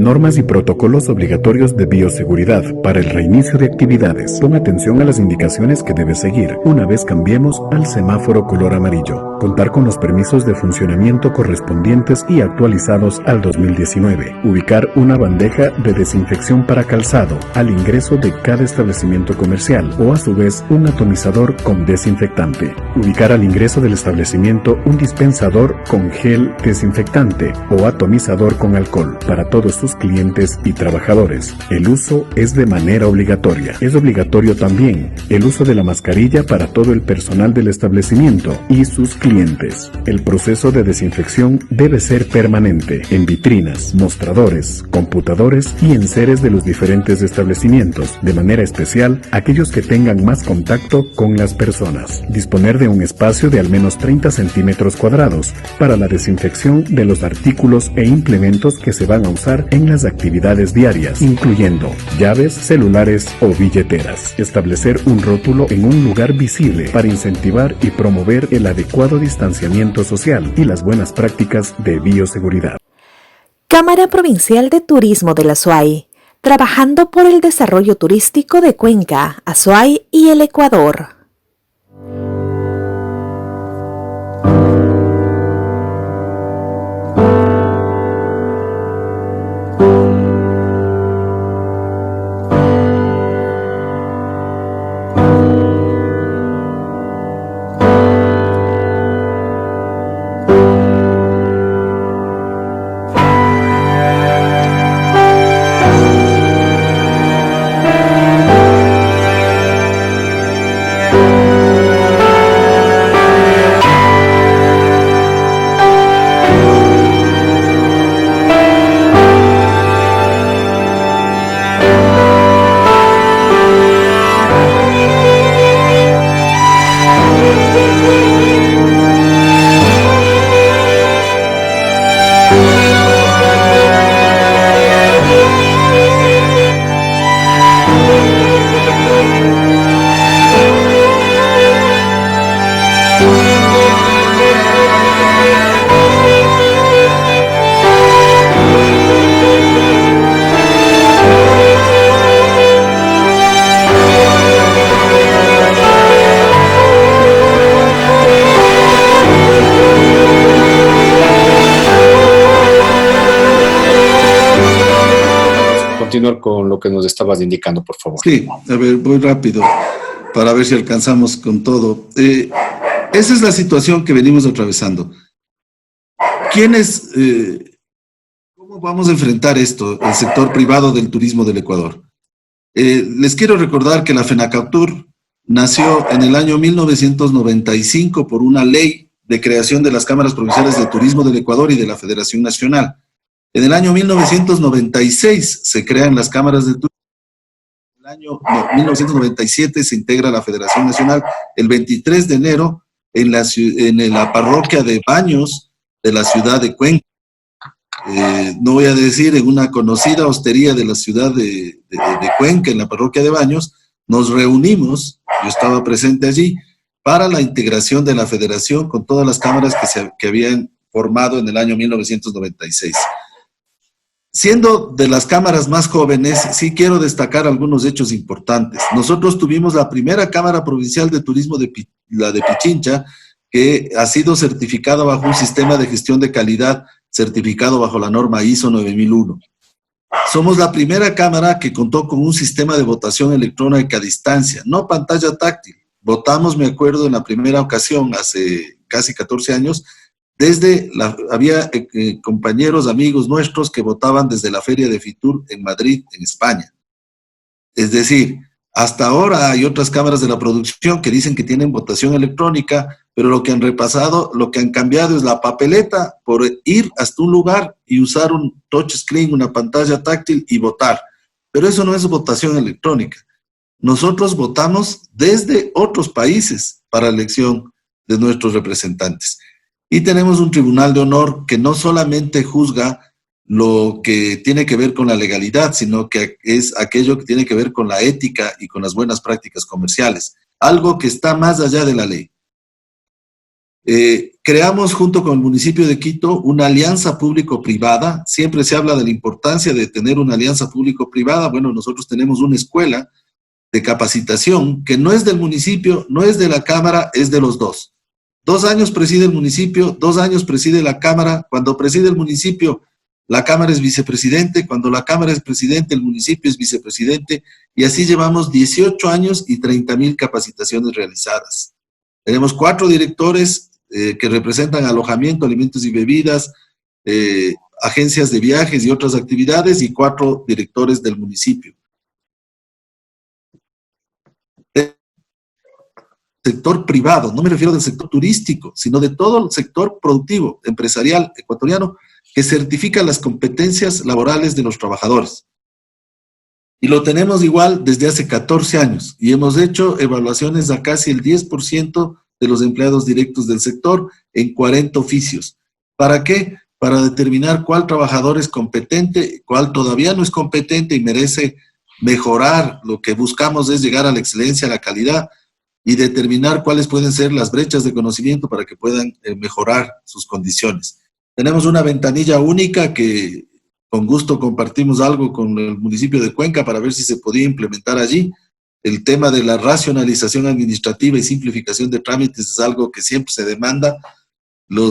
Normas y protocolos obligatorios de bioseguridad para el reinicio de actividades. Toma atención a las indicaciones que debes seguir una vez cambiemos al semáforo color amarillo. Contar con los permisos de funcionamiento correspondientes y actualizados al 2019. Ubicar una bandeja de desinfección para calzado al ingreso de cada establecimiento comercial o a su vez un atomizador con desinfectante. Ubicar al ingreso del establecimiento un dispensador con gel desinfectante o atomizador con alcohol para todos sus clientes y trabajadores. El uso es de manera obligatoria. Es obligatorio también el uso de la mascarilla para todo el personal del establecimiento y sus clientes. El proceso de desinfección debe ser permanente en vitrinas, mostradores, computadores y enseres de los diferentes establecimientos, de manera especial aquellos que tengan más contacto con las personas. Disponer de un espacio de al menos 30 centímetros cuadrados para la desinfección de los artículos e implementos que se van a usar en las actividades diarias, incluyendo llaves, celulares o billeteras. Establecer un rótulo en un lugar visible para incentivar y promover el adecuado distanciamiento social y las buenas prácticas de bioseguridad. Cámara Provincial de Turismo de la Azuay, trabajando por el desarrollo turístico de Cuenca, Azuay y el Ecuador. Continuar con lo que nos estabas indicando, por favor. Sí, a ver, voy rápido para ver si alcanzamos con todo. Esa es la situación que venimos atravesando. ¿Cómo vamos a enfrentar esto, el sector privado del turismo del Ecuador? Les quiero recordar que la FENACAUTUR nació en el año 1995 por una ley de creación de las cámaras provinciales de turismo del Ecuador y de la Federación Nacional. En el año 1996 se crean las cámaras de turismo. En el año 1997 se integra la Federación Nacional el 23 de enero en la parroquia de Baños de la ciudad de Cuenca. No voy a decir, en una conocida hostería de la ciudad de Cuenca, en la parroquia de Baños, nos reunimos, yo estaba presente allí, para la integración de la federación con todas las cámaras que habían formado en el año 1996. Siendo de las cámaras más jóvenes, sí quiero destacar algunos hechos importantes. Nosotros tuvimos la primera Cámara Provincial de Turismo, la de Pichincha, que ha sido certificada bajo un sistema de gestión de calidad certificado bajo la norma ISO 9001. Somos la primera cámara que contó con un sistema de votación electrónica a distancia, no pantalla táctil. Votamos, me acuerdo, en la primera ocasión, hace casi 14 años, había compañeros, amigos nuestros que votaban desde la Feria de Fitur en Madrid, en España. Es decir, hasta ahora hay otras cámaras de la producción que dicen que tienen votación electrónica, pero lo que han cambiado es la papeleta por ir hasta un lugar y usar un touchscreen, una pantalla táctil y votar. Pero eso no es votación electrónica. Nosotros votamos desde otros países para la elección de nuestros representantes. Y tenemos un tribunal de honor que no solamente juzga lo que tiene que ver con la legalidad, sino que es aquello que tiene que ver con la ética y con las buenas prácticas comerciales, algo que está más allá de la ley. Creamos junto con el municipio de Quito una alianza público-privada. Siempre se habla de la importancia de tener una alianza público-privada. Bueno, nosotros tenemos una escuela de capacitación que no es del municipio, no es de la Cámara, es de los dos. 2 años preside el municipio, 2 años preside la Cámara. Cuando preside el municipio, la Cámara es vicepresidente. Cuando la Cámara es presidente, el municipio es vicepresidente. Y así llevamos 18 años y 30,000 capacitaciones realizadas. Tenemos 4 directores que representan alojamiento, alimentos y bebidas, agencias de viajes y otras actividades, y 4 directores del municipio. Sector privado, no me refiero del sector turístico, sino de todo el sector productivo, empresarial, ecuatoriano, que certifica las competencias laborales de los trabajadores. Y lo tenemos igual desde hace 14 años, y hemos hecho evaluaciones a casi el 10% de los empleados directos del sector en 40 oficios. ¿Para qué? Para determinar cuál trabajador es competente, cuál todavía no es competente y merece mejorar. Lo que buscamos es llegar a la excelencia, a la calidad, y determinar cuáles pueden ser las brechas de conocimiento para que puedan mejorar sus condiciones. Tenemos una ventanilla única que con gusto compartimos algo con el municipio de Cuenca para ver si se podía implementar allí. El tema de la racionalización administrativa y simplificación de trámites es algo que siempre se demanda.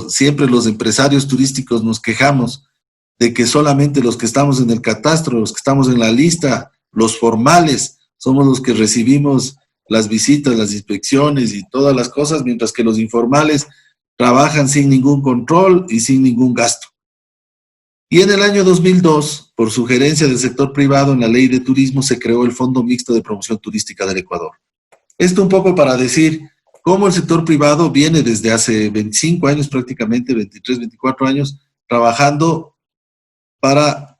Siempre los empresarios turísticos nos quejamos de que solamente los que estamos en el catastro, los que estamos en la lista, los formales, somos los que recibimos las visitas, las inspecciones y todas las cosas, mientras que los informales trabajan sin ningún control y sin ningún gasto. Y en el año 2002, por sugerencia del sector privado, en la Ley de Turismo se creó el Fondo Mixto de Promoción Turística del Ecuador. Esto un poco para decir cómo el sector privado viene desde hace 25 años prácticamente, 23, 24 años, trabajando para...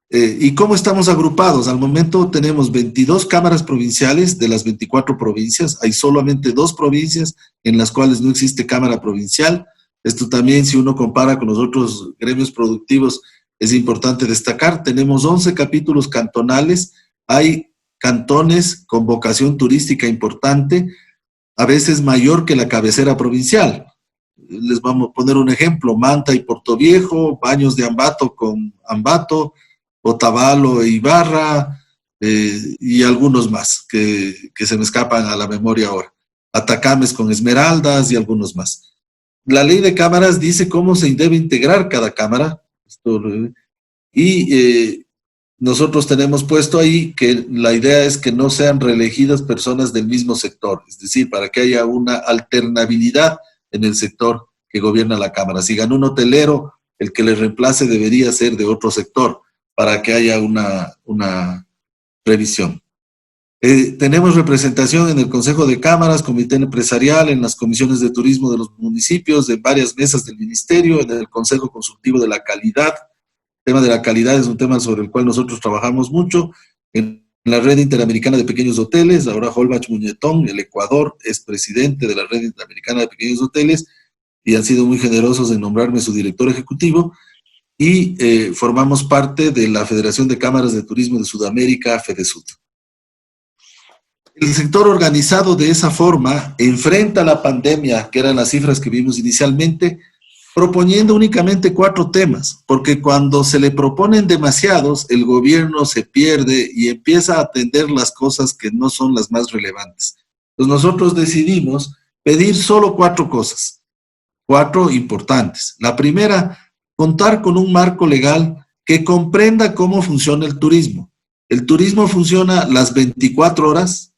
¿Y cómo estamos agrupados? Al momento tenemos 22 cámaras provinciales de las 24 provincias. Hay solamente 2 provincias en las cuales no existe cámara provincial. Esto también, si uno compara con los otros gremios productivos, es importante destacar. Tenemos 11 capítulos cantonales. Hay cantones con vocación turística importante, a veces mayor que la cabecera provincial. Les vamos a poner un ejemplo: Manta y Portoviejo, Baños de Ambato con Ambato, Otavalo e Ibarra, y algunos más que se me escapan a la memoria ahora. Atacames con Esmeraldas y algunos más. La ley de cámaras dice cómo se debe integrar cada cámara. Nosotros tenemos puesto ahí que la idea es que no sean reelegidas personas del mismo sector, es decir, para que haya una alternabilidad en el sector que gobierna la cámara. Si ganó un hotelero, el que le reemplace debería ser de otro sector, para que haya una revisión. Tenemos representación en el Consejo de Cámaras, Comité Empresarial, en las comisiones de turismo de los municipios, de varias mesas del ministerio, en el Consejo Consultivo de la Calidad. El tema de la calidad es un tema sobre el cual nosotros trabajamos mucho. En la Red Interamericana de Pequeños Hoteles, ahora Holbach Muñetón, el Ecuador, es presidente de la Red Interamericana de Pequeños Hoteles y han sido muy generosos en nombrarme su director ejecutivo. Y formamos parte de la Federación de Cámaras de Turismo de Sudamérica, FEDESUD. El sector organizado de esa forma enfrenta la pandemia, que eran las cifras que vimos inicialmente, proponiendo únicamente 4 temas, porque cuando se le proponen demasiados, el gobierno se pierde y empieza a atender las cosas que no son las más relevantes. Entonces nosotros decidimos pedir solo 4 cosas, 4 importantes. La primera, contar con un marco legal que comprenda cómo funciona el turismo. El turismo funciona las 24 horas,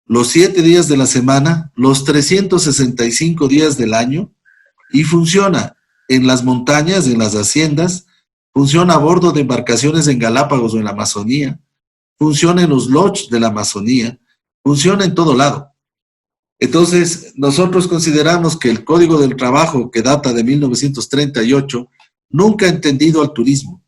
los 7 días de la semana, los 365 días del año, y funciona en las montañas, en las haciendas, funciona a bordo de embarcaciones en Galápagos o en la Amazonía, funciona en los lodges de la Amazonía, funciona en todo lado. Entonces, nosotros consideramos que el Código del Trabajo, que data de 1938, nunca ha entendido al turismo.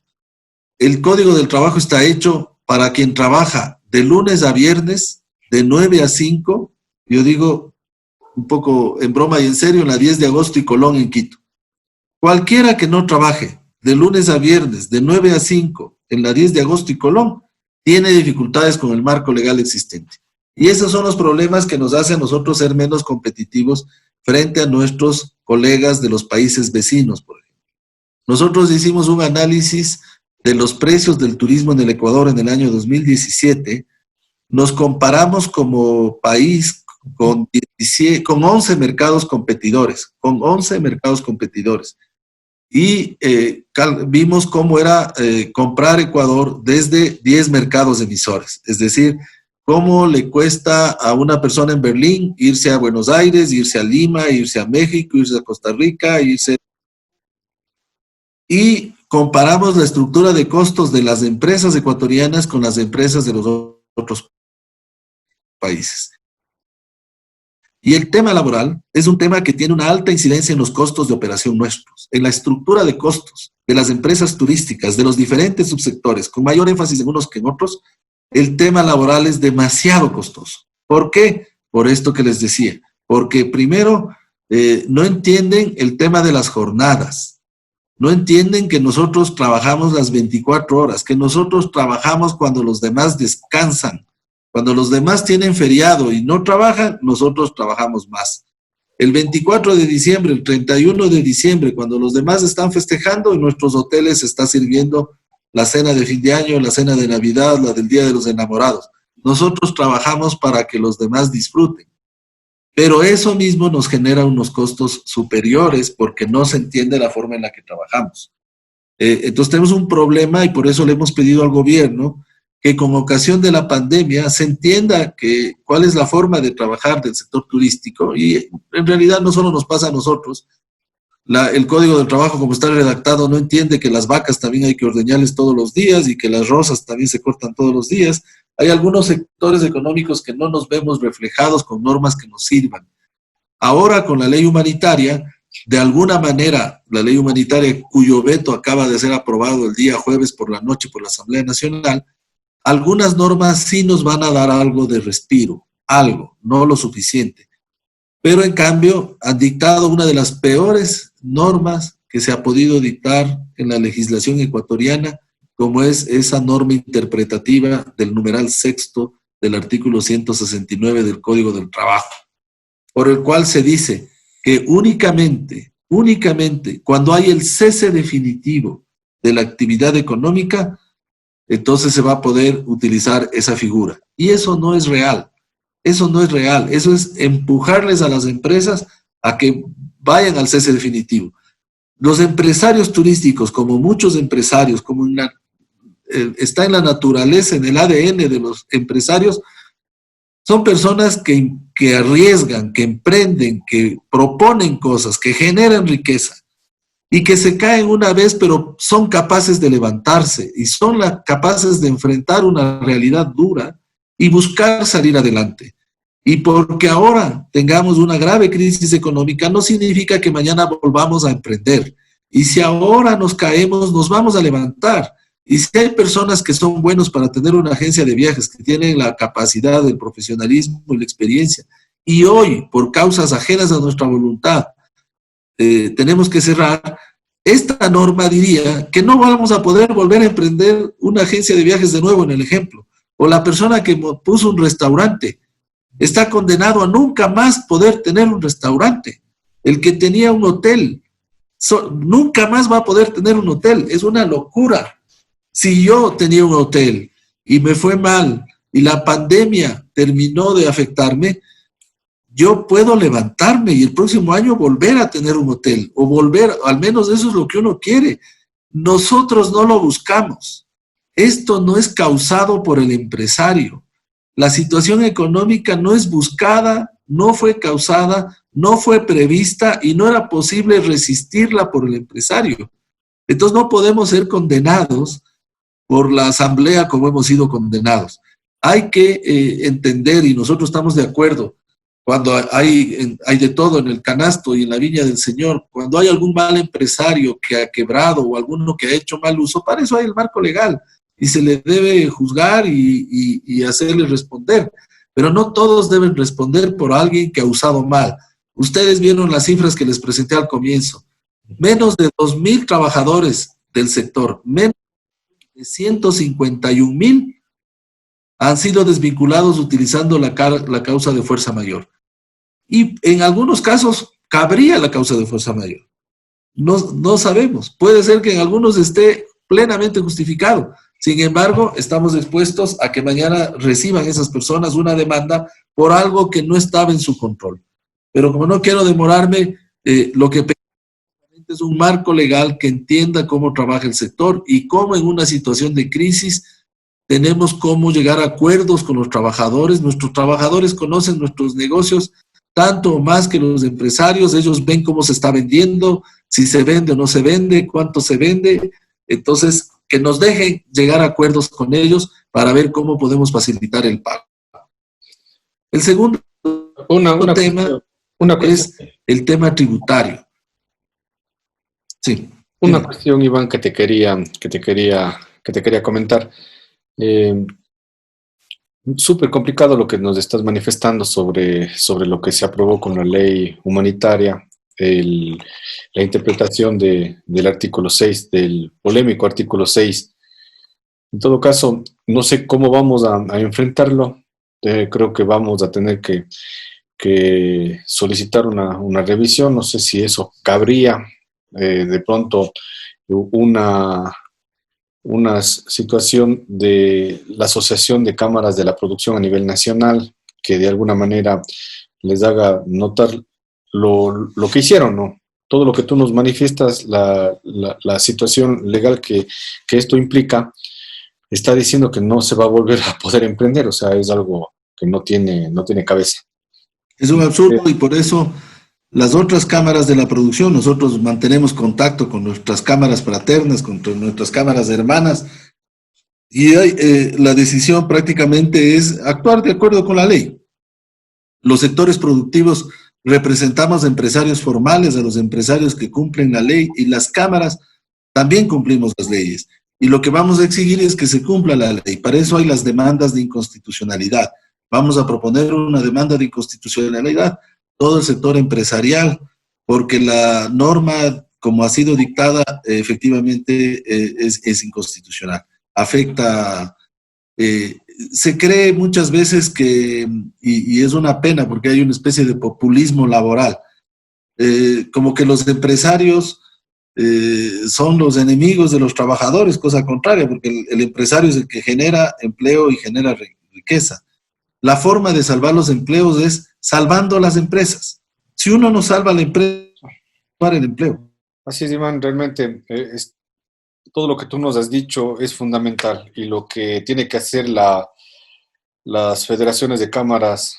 El Código del Trabajo está hecho para quien trabaja de lunes a viernes, de 9 a 5, yo digo un poco en broma y en serio, en la 10 de agosto y Colón en Quito. Cualquiera que no trabaje de lunes a viernes, de 9 a 5, en la 10 de agosto y Colón, tiene dificultades con el marco legal existente. Y esos son los problemas que nos hacen a nosotros ser menos competitivos frente a nuestros colegas de los países vecinos, por ejemplo. Nosotros hicimos un análisis de los precios del turismo en el Ecuador en el año 2017. Nos comparamos como país con 11 mercados competidores, y vimos cómo era comprar Ecuador desde 10 mercados emisores, es decir, cómo le cuesta a una persona en Berlín irse a Buenos Aires, irse a Lima, irse a México, irse a Costa Rica, y comparamos la estructura de costos de las empresas ecuatorianas con las empresas de los otros países. Y el tema laboral es un tema que tiene una alta incidencia en los costos de operación nuestros, en la estructura de costos de las empresas turísticas, de los diferentes subsectores, con mayor énfasis en unos que en otros. El tema laboral es demasiado costoso. ¿Por qué? Por esto que les decía. Porque primero, no entienden el tema de las jornadas. No entienden que nosotros trabajamos las 24 horas, que nosotros trabajamos cuando los demás descansan. Cuando los demás tienen feriado y no trabajan, nosotros trabajamos más. El 24 de diciembre, el 31 de diciembre, cuando los demás están festejando, en nuestros hoteles se está sirviendo la cena de fin de año, la cena de Navidad, la del Día de los Enamorados. Nosotros trabajamos para que los demás disfruten. Pero eso mismo nos genera unos costos superiores porque no se entiende la forma en la que trabajamos. Entonces tenemos un problema y por eso le hemos pedido al gobierno que con ocasión de la pandemia se entienda cuál es la forma de trabajar del sector turístico, y en realidad no solo nos pasa a nosotros. El Código del Trabajo, como está redactado, no entiende que las vacas también hay que ordeñarles todos los días y que las rosas también se cortan todos los días. Hay algunos sectores económicos que no nos vemos reflejados con normas que nos sirvan. Ahora, con la ley humanitaria, de alguna manera, la ley humanitaria cuyo veto acaba de ser aprobado el día jueves por la noche por la Asamblea Nacional, algunas normas sí nos van a dar algo de respiro, algo, no lo suficiente. Pero en cambio han dictado una de las peores normas que se ha podido dictar en la legislación ecuatoriana, como es esa norma interpretativa del numeral sexto del artículo 169 del Código del Trabajo, por el cual se dice que únicamente cuando hay el cese definitivo de la actividad económica, entonces se va a poder utilizar esa figura. Y eso no es real. Eso no es real. Eso es empujarles a las empresas a que vayan al cese definitivo. Los empresarios turísticos, como muchos empresarios, está en la naturaleza, en el ADN de los empresarios, son personas que arriesgan, que emprenden, que proponen cosas, que generan riqueza, y que se caen una vez, pero son capaces de levantarse y son capaces de enfrentar una realidad dura y buscar salir adelante. Y porque ahora tengamos una grave crisis económica no significa que mañana volvamos a emprender. Y si ahora nos caemos, nos vamos a levantar. Y si hay personas que son buenos para tener una agencia de viajes, que tienen la capacidad, el profesionalismo y la experiencia, y hoy, por causas ajenas a nuestra voluntad, tenemos que cerrar, esta norma diría que no vamos a poder volver a emprender una agencia de viajes de nuevo, en el ejemplo. O la persona que puso un restaurante está condenado a nunca más poder tener un restaurante. El que tenía un hotel, nunca más va a poder tener un hotel. Es una locura. Si yo tenía un hotel y me fue mal y la pandemia terminó de afectarme, yo puedo levantarme y el próximo año volver a tener un hotel, o volver, al menos eso es lo que uno quiere. Nosotros no lo buscamos. Esto no es causado por el empresario. La situación económica no es buscada, no fue causada, no fue prevista y no era posible resistirla por el empresario. Entonces no podemos ser condenados por la asamblea como hemos sido condenados. Hay que entender, y nosotros estamos de acuerdo, cuando hay de todo en el canasto y en la viña del Señor, cuando hay algún mal empresario que ha quebrado o alguno que ha hecho mal uso, para eso hay el marco legal y se le debe juzgar y hacerle responder. Pero no todos deben responder por alguien que ha usado mal. Ustedes vieron las cifras que les presenté al comienzo. Menos de 2,000 trabajadores del sector, menos de 151,000 han sido desvinculados utilizando la causa de fuerza mayor. Y en algunos casos cabría la causa de fuerza mayor. No sabemos. Puede ser que en algunos esté plenamente justificado. Sin embargo, estamos expuestos a que mañana reciban esas personas una demanda por algo que no estaba en su control. Pero como no quiero demorarme, lo que es un marco legal que entienda cómo trabaja el sector y cómo en una situación de crisis tenemos cómo llegar a acuerdos con los trabajadores. Nuestros trabajadores conocen nuestros negocios tanto o más que los empresarios. Ellos ven cómo se está vendiendo, si se vende o no se vende, cuánto se vende. Entonces, que nos dejen llegar a acuerdos con ellos para ver cómo podemos facilitar el pago. El segundo tema es el tema tributario. Sí. Una cuestión, Iván, que te quería comentar. Súper complicado lo que nos estás manifestando sobre lo que se aprobó con la ley humanitaria, la interpretación del artículo 6, del polémico artículo 6. En todo caso, no sé cómo vamos a enfrentarlo. Creo que vamos a tener que solicitar una revisión. No sé si eso cabría. De pronto una situación de la Asociación de Cámaras de la Producción a nivel nacional que de alguna manera les haga notar lo que hicieron, ¿no? Todo lo que tú nos manifiestas, la situación legal que esto implica, está diciendo que no se va a volver a poder emprender. O sea, es algo que no tiene cabeza. Es un absurdo y por eso las otras cámaras de la producción, nosotros mantenemos contacto con nuestras cámaras fraternas, con nuestras cámaras hermanas, y la decisión prácticamente es actuar de acuerdo con la ley. Los sectores productivos representamos a empresarios formales, a los empresarios que cumplen la ley, y las cámaras también cumplimos las leyes. Y lo que vamos a exigir es que se cumpla la ley. Para eso hay las demandas de inconstitucionalidad. Vamos a proponer una demanda de inconstitucionalidad, todo el sector empresarial, porque la norma, como ha sido dictada, efectivamente es inconstitucional. Afecta, se cree muchas veces que, y es una pena porque hay una especie de populismo laboral, como que los empresarios son los enemigos de los trabajadores, cosa contraria, porque el empresario es el que genera empleo y genera riqueza. La forma de salvar los empleos es salvando las empresas. Si uno no salva la empresa, para el empleo. Así es, Iván, realmente todo lo que tú nos has dicho es fundamental, y lo que tiene que hacer las federaciones de cámaras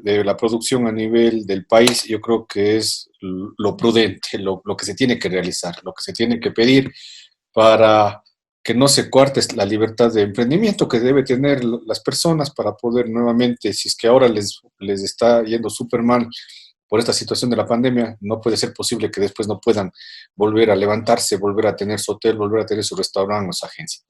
de la producción a nivel del país, yo creo que es lo prudente, lo que se tiene que realizar, lo que se tiene que pedir para que no se cuarte la libertad de emprendimiento que debe tener las personas para poder nuevamente, si es que ahora les está yendo súper mal por esta situación de la pandemia, no puede ser posible que después no puedan volver a levantarse, volver a tener su hotel, volver a tener su restaurante o su agencia.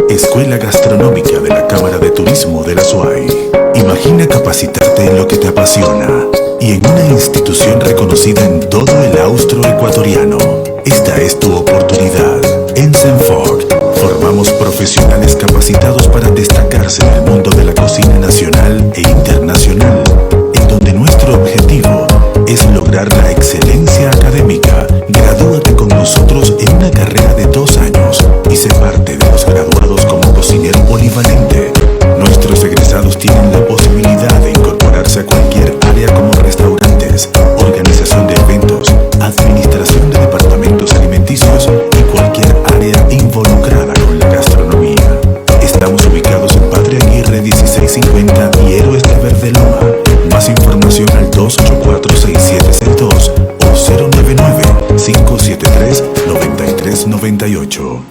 Escuela Gastronómica de la Cámara de Turismo de la SUAY. Imagina capacitarte en lo que te apasiona y en una institución reconocida en todo el austro ecuatoriano. Esta es tu oportunidad. En CENFOC formamos capacitados para destacarse en el mundo de la cocina nacional e internacional, en donde nuestro objetivo es lograr la excelencia académica. Gradúate con nosotros en una carrera de 2 años y sé parte de los graduados como cocinero polivalente. Nuestros egresados tienen la posibilidad de incorporarse a cualquier área como restaurantes, organización de eventos, administración de departamentos alimenticios y cualquier área involucrada con la gastronomía. Estamos ubicados en Padre Aguirre 1650 y Héroes de Verde Loma. Más información al 284-6762 o 099-573-9398.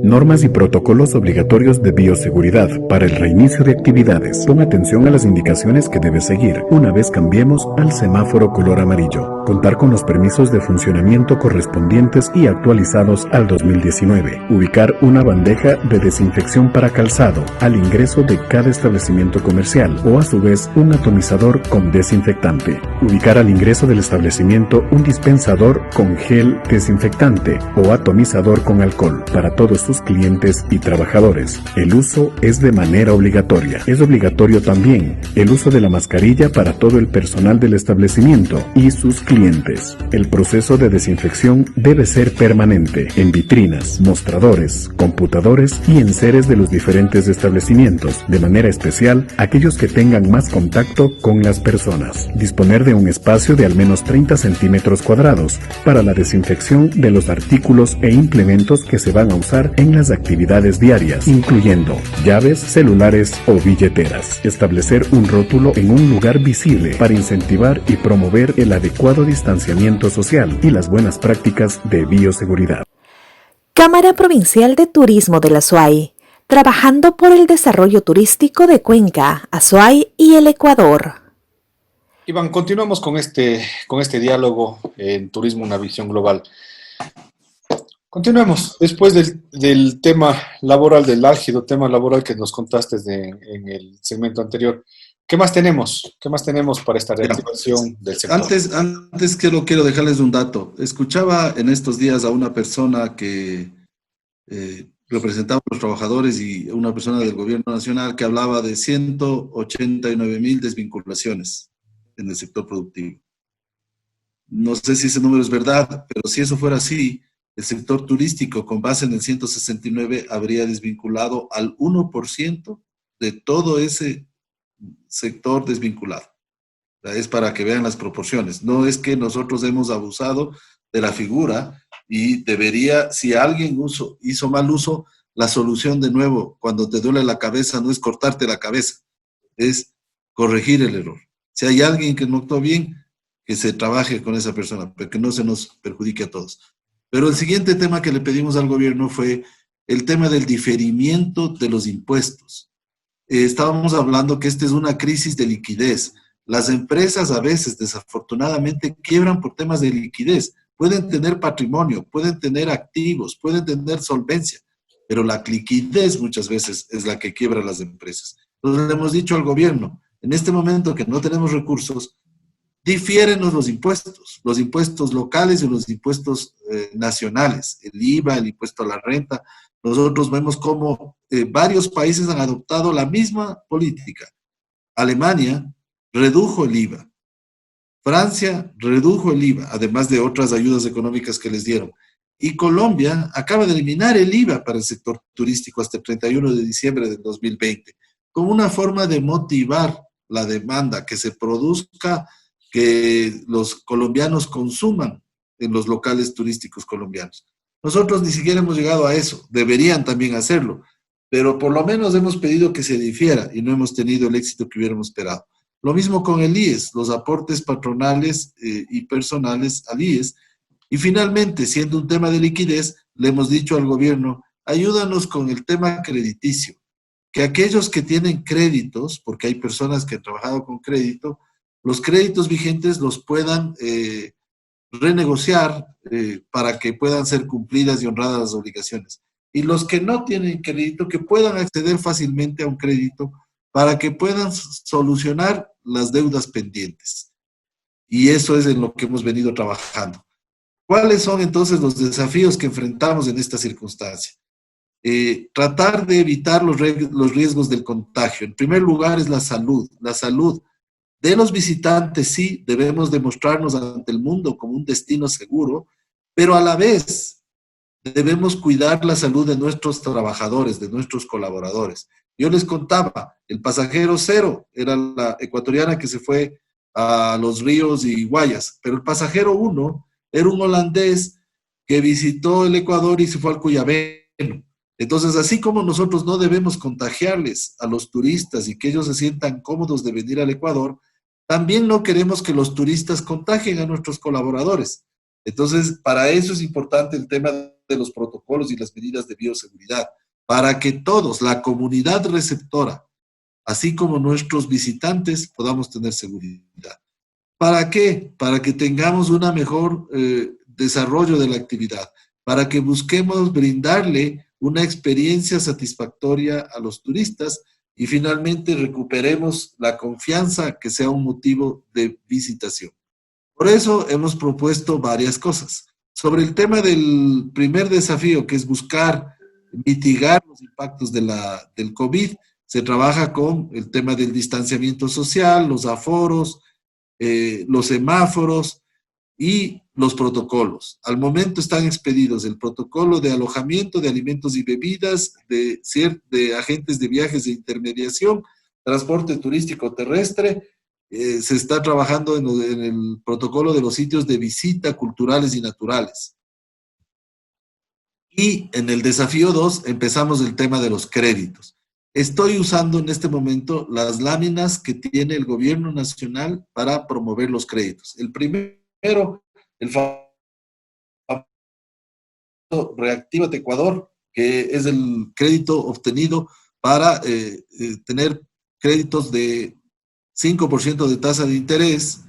Normas y protocolos obligatorios de bioseguridad para el reinicio de actividades. Toma atención a las indicaciones que debes seguir una vez cambiemos al semáforo color amarillo. Contar con los permisos de funcionamiento correspondientes y actualizados al 2019. Ubicar una bandeja de desinfección para calzado al ingreso de cada establecimiento comercial o a su vez un atomizador con desinfectante. Ubicar al ingreso del establecimiento un dispensador con gel desinfectante o atomizador con alcohol para todos sus clientes y trabajadores. El uso es de manera obligatoria. Es obligatorio también el uso de la mascarilla para todo el personal del establecimiento y sus clientes. El proceso de desinfección debe ser permanente en vitrinas, mostradores, computadores y enseres de los diferentes establecimientos, de manera especial aquellos que tengan más contacto con las personas. Disponer de un espacio de al menos 30 centímetros cuadrados para la desinfección de los artículos e implementos que se van a usar en las actividades diarias, incluyendo llaves, celulares o billeteras. Establecer un rótulo en un lugar visible para incentivar y promover el adecuado distanciamiento social y las buenas prácticas de bioseguridad. Cámara Provincial de Turismo de la Azuay, trabajando por el desarrollo turístico de Cuenca, Azuay y el Ecuador. Iván, continuamos con este diálogo en Turismo, una visión global. Continuemos, después del tema laboral, del álgido tema laboral que nos contaste en el segmento anterior. ¿Qué más tenemos? ¿Qué más tenemos para esta reactivación del sector? Antes quiero dejarles un dato. Escuchaba en estos días a una persona que representaba a los trabajadores y una persona del gobierno nacional que hablaba de 189,000 desvinculaciones en el sector productivo. No sé si ese número es verdad, pero si eso fuera así, el sector turístico, con base en el 169, habría desvinculado al 1% de todo ese sector desvinculado. Es para que vean las proporciones. No es que nosotros hemos abusado de la figura y debería, si alguien hizo mal uso, la solución de nuevo, cuando te duele la cabeza, no es cortarte la cabeza, es corregir el error. Si hay alguien que no actuó bien, que se trabaje con esa persona, pero que no se nos perjudique a todos. Pero el siguiente tema que le pedimos al gobierno fue el tema del diferimiento de los impuestos. Estábamos hablando que esta es una crisis de liquidez. Las empresas a veces, desafortunadamente, quiebran por temas de liquidez. Pueden tener patrimonio, pueden tener activos, pueden tener solvencia, pero la liquidez muchas veces es la que quiebra las empresas. Entonces le hemos dicho al gobierno, en este momento que no tenemos recursos, difiérenos los impuestos locales y los impuestos nacionales, el IVA, el impuesto a la renta. Nosotros vemos cómo varios países han adoptado la misma política. Alemania redujo el IVA, Francia redujo el IVA, además de otras ayudas económicas que les dieron. Y Colombia acaba de eliminar el IVA para el sector turístico hasta el 31 de diciembre del 2020, como una forma de motivar la demanda, que se produzca, que los colombianos consuman en los locales turísticos colombianos. Nosotros ni siquiera hemos llegado a eso, deberían también hacerlo, pero por lo menos hemos pedido que se difiera y no hemos tenido el éxito que hubiéramos esperado. Lo mismo con el IES, los aportes patronales y personales al IES. Y finalmente, siendo un tema de liquidez, le hemos dicho al gobierno, ayúdanos con el tema crediticio, que aquellos que tienen créditos, porque hay personas que han trabajado con crédito, los créditos vigentes los puedan renegociar para que puedan ser cumplidas y honradas las obligaciones. Y los que no tienen crédito, que puedan acceder fácilmente a un crédito para que puedan solucionar las deudas pendientes. Y eso es en lo que hemos venido trabajando. ¿Cuáles son entonces los desafíos que enfrentamos en esta circunstancia? Tratar de evitar los riesgos del contagio. En primer lugar es la salud. La salud de los visitantes, sí, debemos demostrarnos ante el mundo como un destino seguro, pero a la vez debemos cuidar la salud de nuestros trabajadores, de nuestros colaboradores. Yo les contaba, el pasajero cero era la ecuatoriana que se fue a Los Ríos y Guayas, pero el pasajero uno era un holandés que visitó el Ecuador y se fue al Cuyabeno. Entonces, así como nosotros no debemos contagiarles a los turistas y que ellos se sientan cómodos de venir al Ecuador, también no queremos que los turistas contagien a nuestros colaboradores. Entonces, para eso es importante el tema de los protocolos y las medidas de bioseguridad, para que todos, la comunidad receptora, así como nuestros visitantes, podamos tener seguridad. ¿Para qué? Para que tengamos un mejor desarrollo de la actividad, para que busquemos brindarle una experiencia satisfactoria a los turistas y finalmente recuperemos la confianza que sea un motivo de visitación. Por eso hemos propuesto varias cosas. Sobre el tema del primer desafío, que es buscar mitigar los impactos del COVID, se trabaja con el tema del distanciamiento social, los aforos, los semáforos y los protocolos. Al momento están expedidos el protocolo de alojamiento, de alimentos y bebidas, de agentes de viajes de intermediación, transporte turístico terrestre. Se está trabajando en el protocolo de los sitios de visita culturales y naturales. Y en el desafío 2 empezamos el tema de los créditos. Estoy usando en este momento las láminas que tiene el gobierno nacional para promover los créditos. El primero, el famoso Reactívate Ecuador, que es el crédito obtenido para tener créditos de 5% de tasa de interés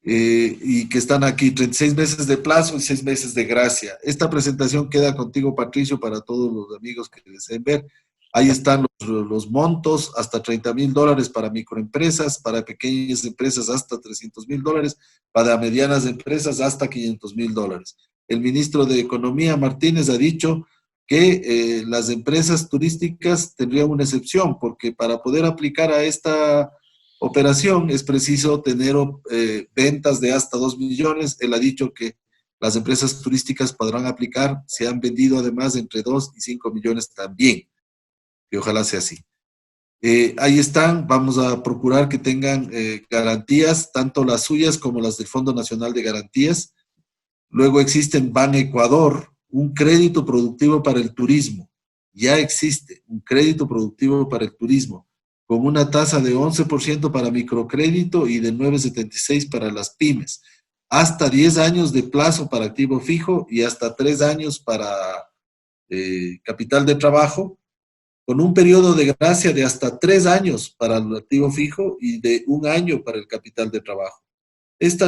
y que están aquí 36 meses de plazo y 6 meses de gracia. Esta presentación queda contigo, Patricio, para todos los amigos que deseen ver. Ahí están los montos, hasta $30,000 para microempresas, para pequeñas empresas hasta $300,000, para medianas empresas hasta $500,000. El ministro de Economía, Martínez, ha dicho que las empresas turísticas tendrían una excepción, porque para poder aplicar a esta operación es preciso tener ventas de hasta 2 millones. Él ha dicho que las empresas turísticas podrán aplicar si han vendido además entre 2 y 5 millones también. Y ojalá sea así. Ahí están, vamos a procurar que tengan garantías, tanto las suyas como las del Fondo Nacional de Garantías. Luego existe en Ban Ecuador un crédito productivo para el turismo. Ya existe un crédito productivo para el turismo, con una tasa de 11% para microcrédito y de 9,76% para las pymes. Hasta 10 años de plazo para activo fijo y hasta 3 años para capital de trabajo, con un periodo de gracia de hasta 3 años para el activo fijo y de 1 año para el capital de trabajo. Este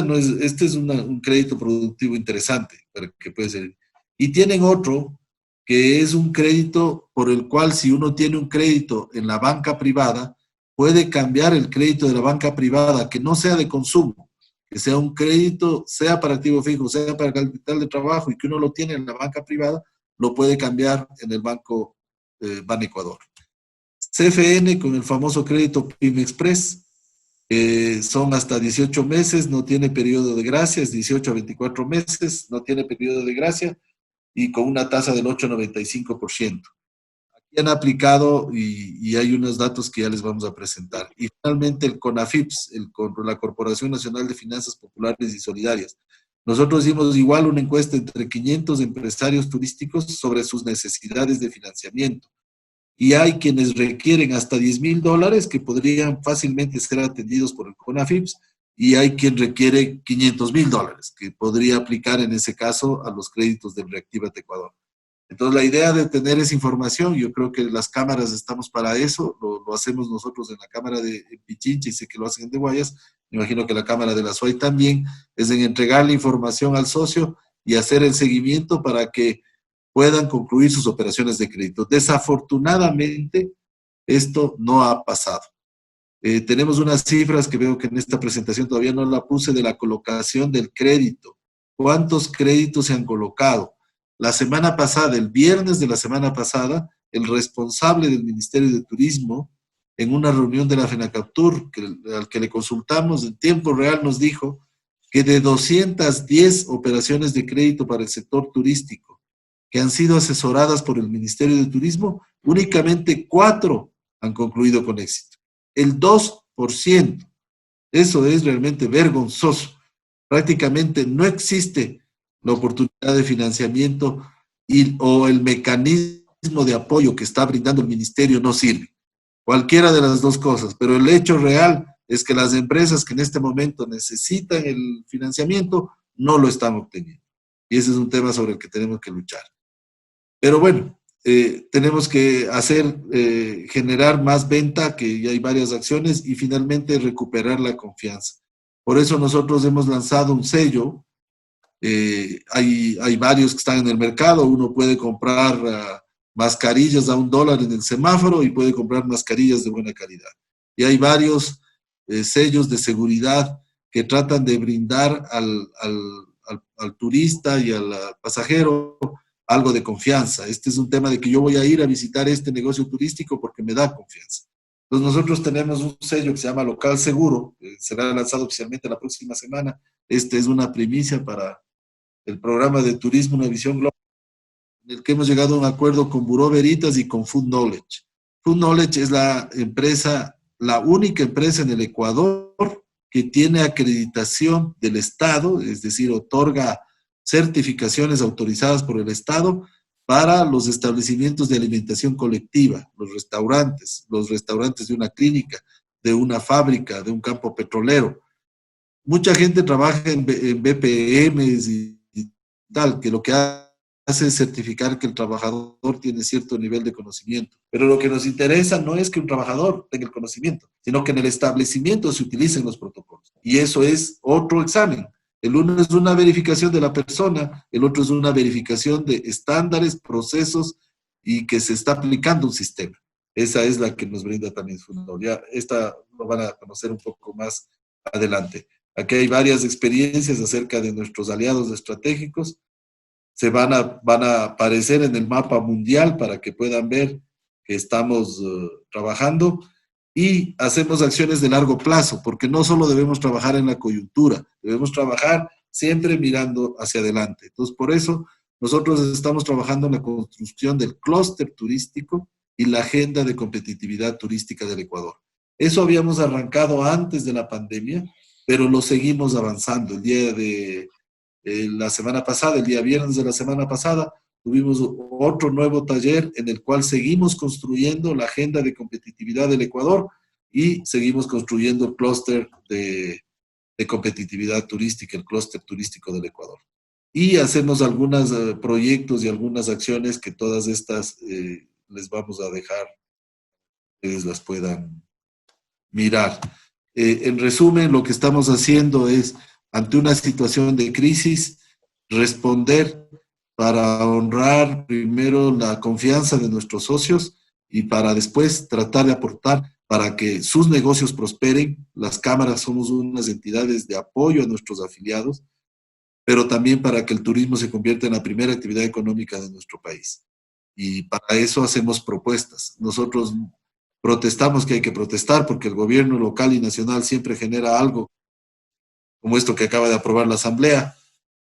es un crédito productivo interesante que puede ser. Y tienen otro que es un crédito por el cual, si uno tiene un crédito en la banca privada, puede cambiar el crédito de la banca privada, que no sea de consumo, que sea un crédito, sea para activo fijo, sea para capital de trabajo, y que uno lo tiene en la banca privada, lo puede cambiar en el banco Ban Ecuador. CFN con el famoso crédito PYME Express, son hasta 18 meses, no tiene periodo de gracia, es 18 a 24 meses, no tiene periodo de gracia y con una tasa del 8,95%. Aquí han aplicado y hay unos datos que ya les vamos a presentar. Y finalmente el CONAFIPS, la Corporación Nacional de Finanzas Populares y Solidarias. Nosotros hicimos igual una encuesta entre 500 empresarios turísticos sobre sus necesidades de financiamiento. Y hay quienes requieren hasta $10,000 que podrían fácilmente ser atendidos por el CONAFIPS, y hay quien requiere $500,000 que podría aplicar en ese caso a los créditos del Reactívate Ecuador. Entonces la idea de tener esa información, yo creo que las cámaras estamos para eso, lo hacemos nosotros en la cámara de Pichincha y sé que lo hacen de Guayas, me imagino que la cámara de la SUAY también, es en entregar la información al socio y hacer el seguimiento para que puedan concluir sus operaciones de crédito. Desafortunadamente, esto no ha pasado. Tenemos unas cifras que veo que en esta presentación todavía no la puse, de la colocación del crédito cuántos créditos se han colocado. La semana pasada, el viernes de la semana pasada, el responsable del Ministerio de Turismo, en una reunión de la FENACAPTUR, al que le consultamos en tiempo real, nos dijo que de 210 operaciones de crédito para el sector turístico que han sido asesoradas por el Ministerio de Turismo, únicamente 4 han concluido con éxito. El 2%. Eso es realmente vergonzoso. Prácticamente no existe la oportunidad de financiamiento o el mecanismo de apoyo que está brindando el ministerio no sirve. Cualquiera de las dos cosas, pero el hecho real es que las empresas que en este momento necesitan el financiamiento no lo están obteniendo. Y ese es un tema sobre el que tenemos que luchar. Pero bueno, tenemos que generar más venta, que ya hay varias acciones, y finalmente recuperar la confianza. Por eso nosotros hemos lanzado un sello. Hay varios que están en el mercado. Uno puede comprar mascarillas a $1 en el semáforo y puede comprar mascarillas de buena calidad. Y hay varios sellos de seguridad que tratan de brindar al turista y al pasajero algo de confianza. Este es un tema de que yo voy a ir a visitar este negocio turístico porque me da confianza. Entonces nosotros tenemos un sello que se llama Local Seguro, será lanzado oficialmente la próxima semana. Este es una primicia para el programa de turismo Una Visión Global, en el que hemos llegado a un acuerdo con Bureau Veritas y con Food Knowledge. Food Knowledge es la única empresa en el Ecuador que tiene acreditación del Estado, es decir, otorga certificaciones autorizadas por el Estado para los establecimientos de alimentación colectiva, los restaurantes de una clínica, de una fábrica, de un campo petrolero. Mucha gente trabaja en BPMs y tal, que lo que hace es certificar que el trabajador tiene cierto nivel de conocimiento. Pero lo que nos interesa no es que un trabajador tenga el conocimiento, sino que en el establecimiento se utilicen los protocolos. Y eso es otro examen. El uno es una verificación de la persona, el otro es una verificación de estándares, procesos y que se está aplicando un sistema. Esa es la que nos brinda también Fundol. Ya esta lo van a conocer un poco más adelante. Aquí hay varias experiencias acerca de nuestros aliados estratégicos. Van a aparecer en el mapa mundial para que puedan ver que estamos trabajando. Y hacemos acciones de largo plazo, porque no solo debemos trabajar en la coyuntura, debemos trabajar siempre mirando hacia adelante. Entonces, por eso nosotros estamos trabajando en la construcción del clúster turístico y la agenda de competitividad turística del Ecuador. Eso habíamos arrancado antes de la pandemia, pero lo seguimos avanzando. La semana pasada, el día viernes de la semana pasada, tuvimos otro nuevo taller en el cual seguimos construyendo la agenda de competitividad del Ecuador y seguimos construyendo el clúster de competitividad turística, el clúster turístico del Ecuador. Y hacemos algunos proyectos y algunas acciones que todas estas les vamos a dejar, que ustedes las puedan mirar. En resumen, lo que estamos haciendo es, ante una situación de crisis, responder para honrar primero la confianza de nuestros socios y para después tratar de aportar para que sus negocios prosperen. Las cámaras somos unas entidades de apoyo a nuestros afiliados, pero también para que el turismo se convierta en la primera actividad económica de nuestro país. Y para eso hacemos propuestas. Nosotros protestamos que hay que protestar porque el gobierno local y nacional siempre genera algo como esto que acaba de aprobar la Asamblea,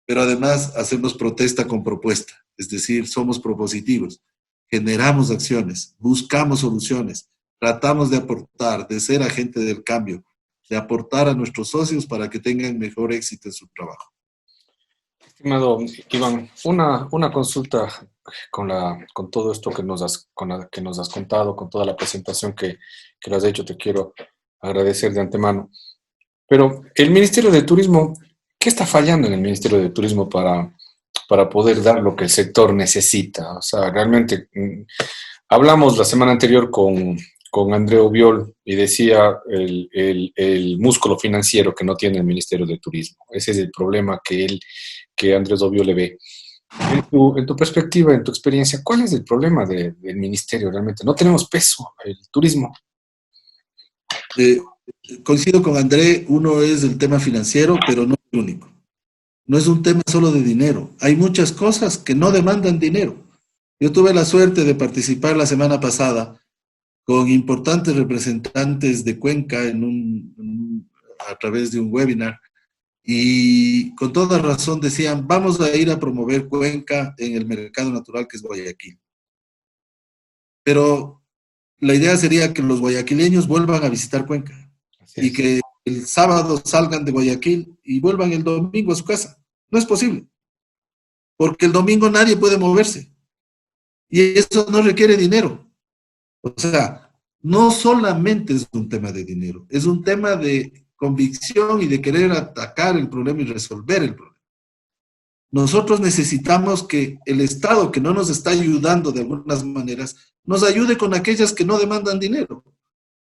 pero además hacemos protesta con propuesta, es decir, somos propositivos, generamos acciones, buscamos soluciones, tratamos de aportar, de ser agente del cambio, de aportar a nuestros socios para que tengan mejor éxito en su trabajo. Estimado Iván, una consulta con todo esto que nos has contado, con toda la presentación que le has hecho, te quiero agradecer de antemano. Pero el Ministerio de Turismo, ¿qué está fallando en el Ministerio de Turismo para poder dar lo que el sector necesita? O sea, realmente hablamos la semana anterior con André Obiol y decía el músculo financiero que no tiene el Ministerio de Turismo. Ese es el problema que Andrés Obiol le ve. En tu perspectiva, en tu experiencia, ¿cuál es el problema del ministerio realmente? No tenemos peso, el turismo. Coincido con André, uno es el tema financiero, pero no el único. No es un tema solo de dinero. Hay muchas cosas que no demandan dinero. Yo tuve la suerte de participar la semana pasada con importantes representantes de Cuenca a través de un webinar, y con toda razón decían, vamos a ir a promover Cuenca en el mercado natural que es Guayaquil. Pero la idea sería que los guayaquileños vuelvan a visitar Cuenca y que el sábado salgan de Guayaquil y vuelvan el domingo a su casa. No es posible, porque el domingo nadie puede moverse y eso no requiere dinero. O sea, no solamente es un tema de dinero, es un tema de convicción y de querer atacar el problema y resolver el problema. Nosotros necesitamos que el Estado, que no nos está ayudando de algunas maneras, nos ayude con aquellas que no demandan dinero.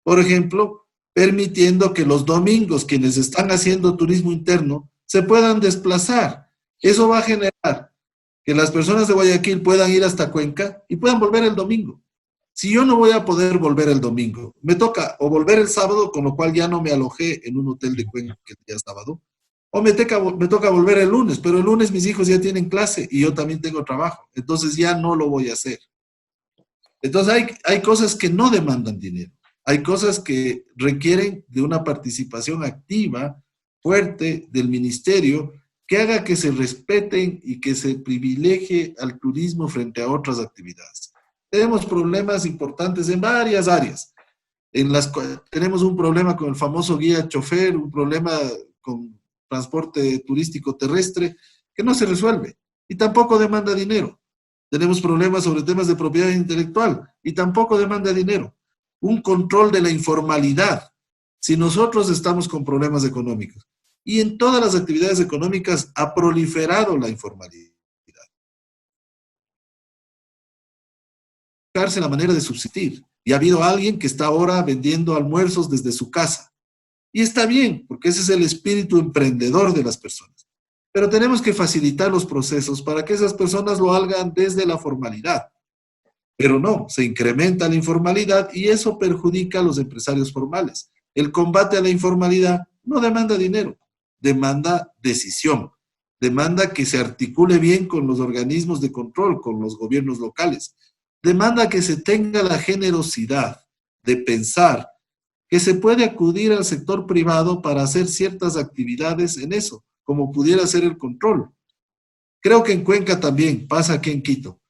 Por ejemplo, permitiendo que los domingos quienes están haciendo turismo interno se puedan desplazar. Eso va a generar que las personas de Guayaquil puedan ir hasta Cuenca y puedan volver el domingo. Si yo no voy a poder volver el domingo, me toca o volver el sábado, con lo cual ya no me alojé en un hotel de Cuenca el día sábado, o me toca volver el lunes, pero el lunes mis hijos ya tienen clase y yo también tengo trabajo, entonces ya no lo voy a hacer. Entonces hay cosas que no demandan dinero, hay cosas que requieren de una participación activa, fuerte del ministerio, que haga que se respeten y que se privilegie al turismo frente a otras actividades. Tenemos problemas importantes en varias áreas. Tenemos un problema con el famoso guía chofer, un problema con transporte turístico terrestre que no se resuelve y tampoco demanda dinero. Tenemos problemas sobre temas de propiedad intelectual y tampoco demanda dinero. Un control de la informalidad. Si nosotros estamos con problemas económicos y en todas las actividades económicas ha proliferado la informalidad. La manera de subsistir. Y ha habido alguien que está ahora vendiendo almuerzos desde su casa. Y está bien, porque ese es el espíritu emprendedor de las personas. Pero tenemos que facilitar los procesos para que esas personas lo hagan desde la formalidad. Pero no, se incrementa la informalidad y eso perjudica a los empresarios formales. El combate a la informalidad no demanda dinero, demanda decisión, demanda que se articule bien con los organismos de control, con los gobiernos locales. Demanda que se tenga la generosidad de pensar que se puede acudir al sector privado para hacer ciertas actividades en eso, como pudiera ser el control. Creo que en Cuenca también, pasa aquí en Quito.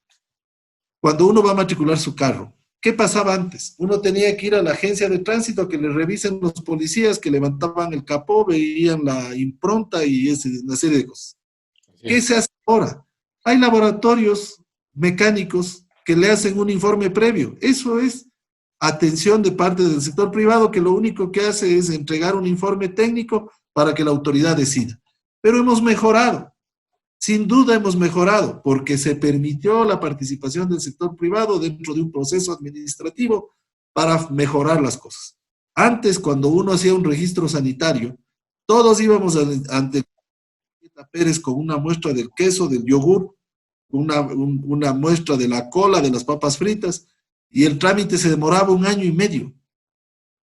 Cuando uno va a matricular su carro, ¿qué pasaba antes? Uno tenía que ir a la agencia de tránsito a que le revisen los policías que levantaban el capó, veían la impronta y una serie de cosas. ¿Qué se hace ahora? Hay laboratorios mecánicos que le hacen un informe previo. Eso es atención de parte del sector privado, que lo único que hace es entregar un informe técnico para que la autoridad decida. Pero hemos mejorado, sin duda hemos mejorado, porque se permitió la participación del sector privado dentro de un proceso administrativo para mejorar las cosas. Antes, cuando uno hacía un registro sanitario, todos íbamos ante Pérez con una muestra del queso, del yogur, una muestra de la cola, de las papas fritas, y el trámite se demoraba 1 año y medio.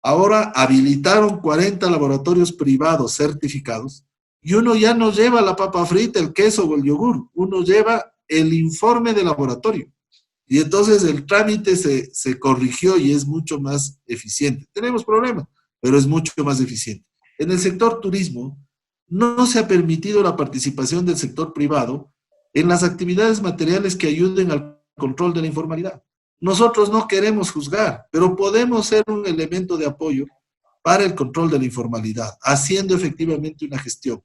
Ahora habilitaron 40 laboratorios privados certificados y uno ya no lleva la papa frita, el queso o el yogur, uno lleva el informe de laboratorio. Y entonces el trámite se corrigió y es mucho más eficiente. Tenemos problemas, pero es mucho más eficiente. En el sector turismo no se ha permitido la participación del sector privado en las actividades materiales que ayuden al control de la informalidad. Nosotros no queremos juzgar, pero podemos ser un elemento de apoyo para el control de la informalidad, haciendo efectivamente una gestión.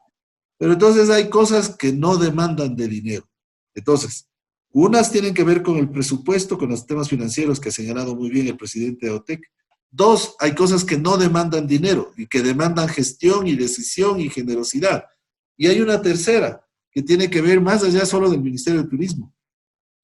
Pero entonces hay cosas que no demandan de dinero. Entonces, unas tienen que ver con el presupuesto, con los temas financieros que ha señalado muy bien el presidente de OTEC. 2, hay cosas que no demandan dinero y que demandan gestión y decisión y generosidad. Y hay una tercera, que tiene que ver más allá solo del Ministerio de Turismo,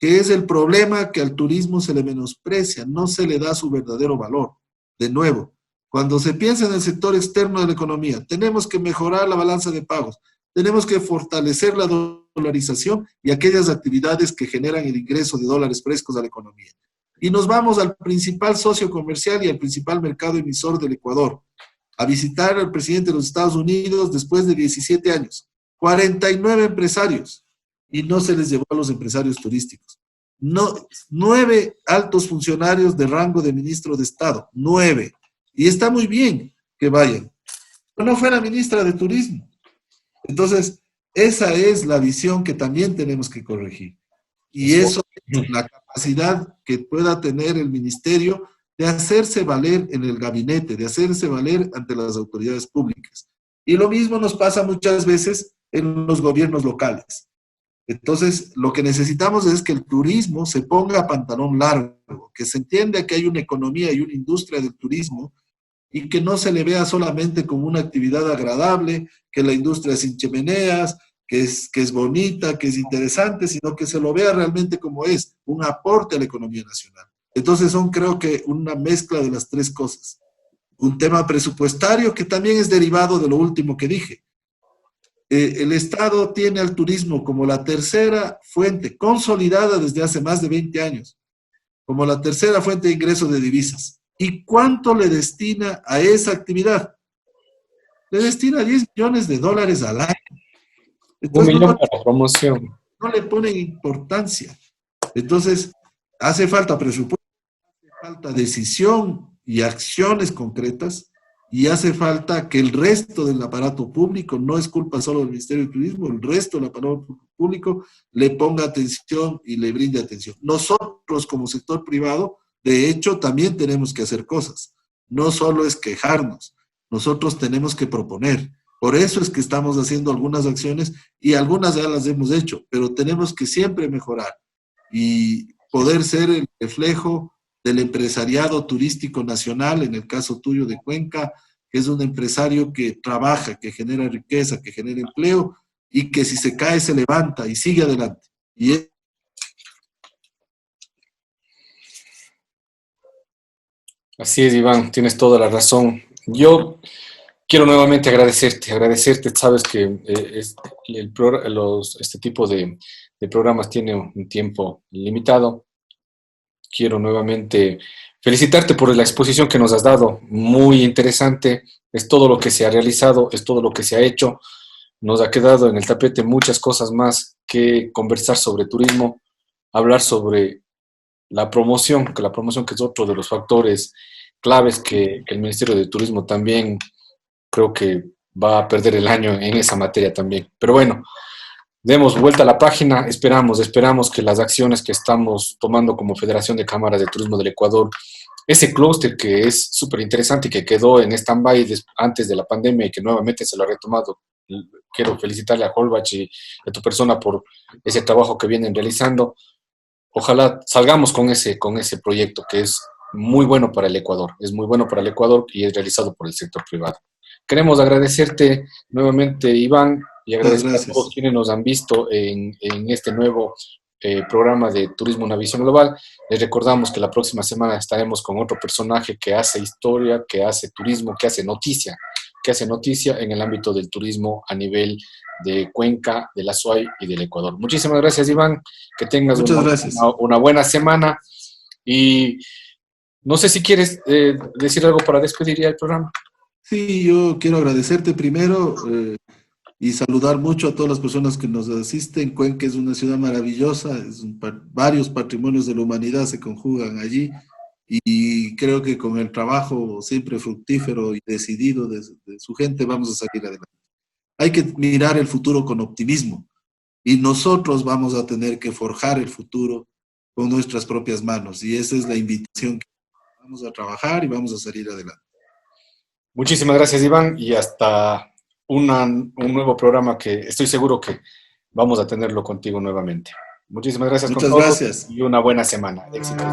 que es el problema que al turismo se le menosprecia, no se le da su verdadero valor. De nuevo, cuando se piensa en el sector externo de la economía, tenemos que mejorar la balanza de pagos, tenemos que fortalecer la dolarización y aquellas actividades que generan el ingreso de dólares frescos a la economía. Y nos vamos al principal socio comercial y al principal mercado emisor del Ecuador, a visitar al presidente de los Estados Unidos después de 17 años. 49 empresarios y no se les llevó a los empresarios turísticos. No, 9 altos funcionarios de rango de ministro de Estado, 9. Y está muy bien que vayan. Pero no fue la ministra de Turismo. Entonces, esa es la visión que también tenemos que corregir. Y eso es la capacidad que pueda tener el ministerio de hacerse valer en el gabinete, de hacerse valer ante las autoridades públicas. Y lo mismo nos pasa muchas veces en los gobiernos locales. Entonces, lo que necesitamos es que el turismo se ponga a pantalón largo, que se entienda que hay una economía y una industria del turismo y que no se le vea solamente como una actividad agradable, que la industria es sin chimeneas, que es bonita, que es interesante, sino que se lo vea realmente como es, un aporte a la economía nacional. Entonces son, creo que, una mezcla de las tres cosas. Un tema presupuestario que también es derivado de lo último que dije. El Estado tiene al turismo como la tercera fuente, consolidada desde hace más de 20 años, como la tercera fuente de ingreso de divisas. ¿Y cuánto le destina a esa actividad? Le destina $10 millones al año. Entonces, $1 millón para promoción. No le ponen importancia. Entonces, hace falta presupuesto, hace falta decisión y acciones concretas, y hace falta que el resto del aparato público, no es culpa solo del Ministerio de Turismo, el resto del aparato público le ponga atención y le brinde atención. Nosotros como sector privado, de hecho, también tenemos que hacer cosas. No solo es quejarnos, nosotros tenemos que proponer. Por eso es que estamos haciendo algunas acciones y algunas ya las hemos hecho, pero tenemos que siempre mejorar y poder ser el reflejo del empresariado turístico nacional, en el caso tuyo de Cuenca, que es un empresario que trabaja, que genera riqueza, que genera empleo y que si se cae se levanta y sigue adelante. Así es, Iván, tienes toda la razón. Yo quiero nuevamente agradecerte. Sabes que este tipo de programas tiene un tiempo limitado. Quiero nuevamente felicitarte por la exposición que nos has dado, muy interesante. Es todo lo que se ha realizado, es todo lo que se ha hecho. Nos ha quedado en el tapete muchas cosas más que conversar sobre turismo, hablar sobre la promoción, que es otro de los factores claves que el Ministerio de Turismo también creo que va a perder el año en esa materia también. Pero bueno, demos vuelta a la página, esperamos que las acciones que estamos tomando como Federación de Cámaras de Turismo del Ecuador, ese clúster que es súper interesante y que quedó en stand-by antes de la pandemia y que nuevamente se lo ha retomado. Quiero felicitarle a Holbach y a tu persona por ese trabajo que vienen realizando. Ojalá salgamos con ese proyecto que es muy bueno para el Ecuador, y es realizado por el sector privado. Queremos agradecerte nuevamente, Iván, y agradecer a todos quienes nos han visto en este nuevo programa de Turismo Una Visión Global. Les recordamos que la próxima semana estaremos con otro personaje que hace historia, que hace turismo, que hace noticia en el ámbito del turismo a nivel de Cuenca, de la SUAY y del Ecuador. Muchísimas gracias, Iván. Que tengas una buena semana. Y no sé si quieres decir algo para despedir ya el programa. Sí, yo quiero agradecerte primero y saludar mucho a todas las personas que nos asisten. Cuenca es una ciudad maravillosa, varios patrimonios de la humanidad se conjugan allí y creo que con el trabajo siempre fructífero y decidido de su gente vamos a salir adelante. Hay que mirar el futuro con optimismo y nosotros vamos a tener que forjar el futuro con nuestras propias manos y esa es la invitación que vamos a trabajar y vamos a salir adelante. Muchísimas gracias, Iván, y hasta un nuevo programa que estoy seguro que vamos a tenerlo contigo nuevamente. Muchísimas gracias. Muchas gracias. Y una buena semana. Éxitos.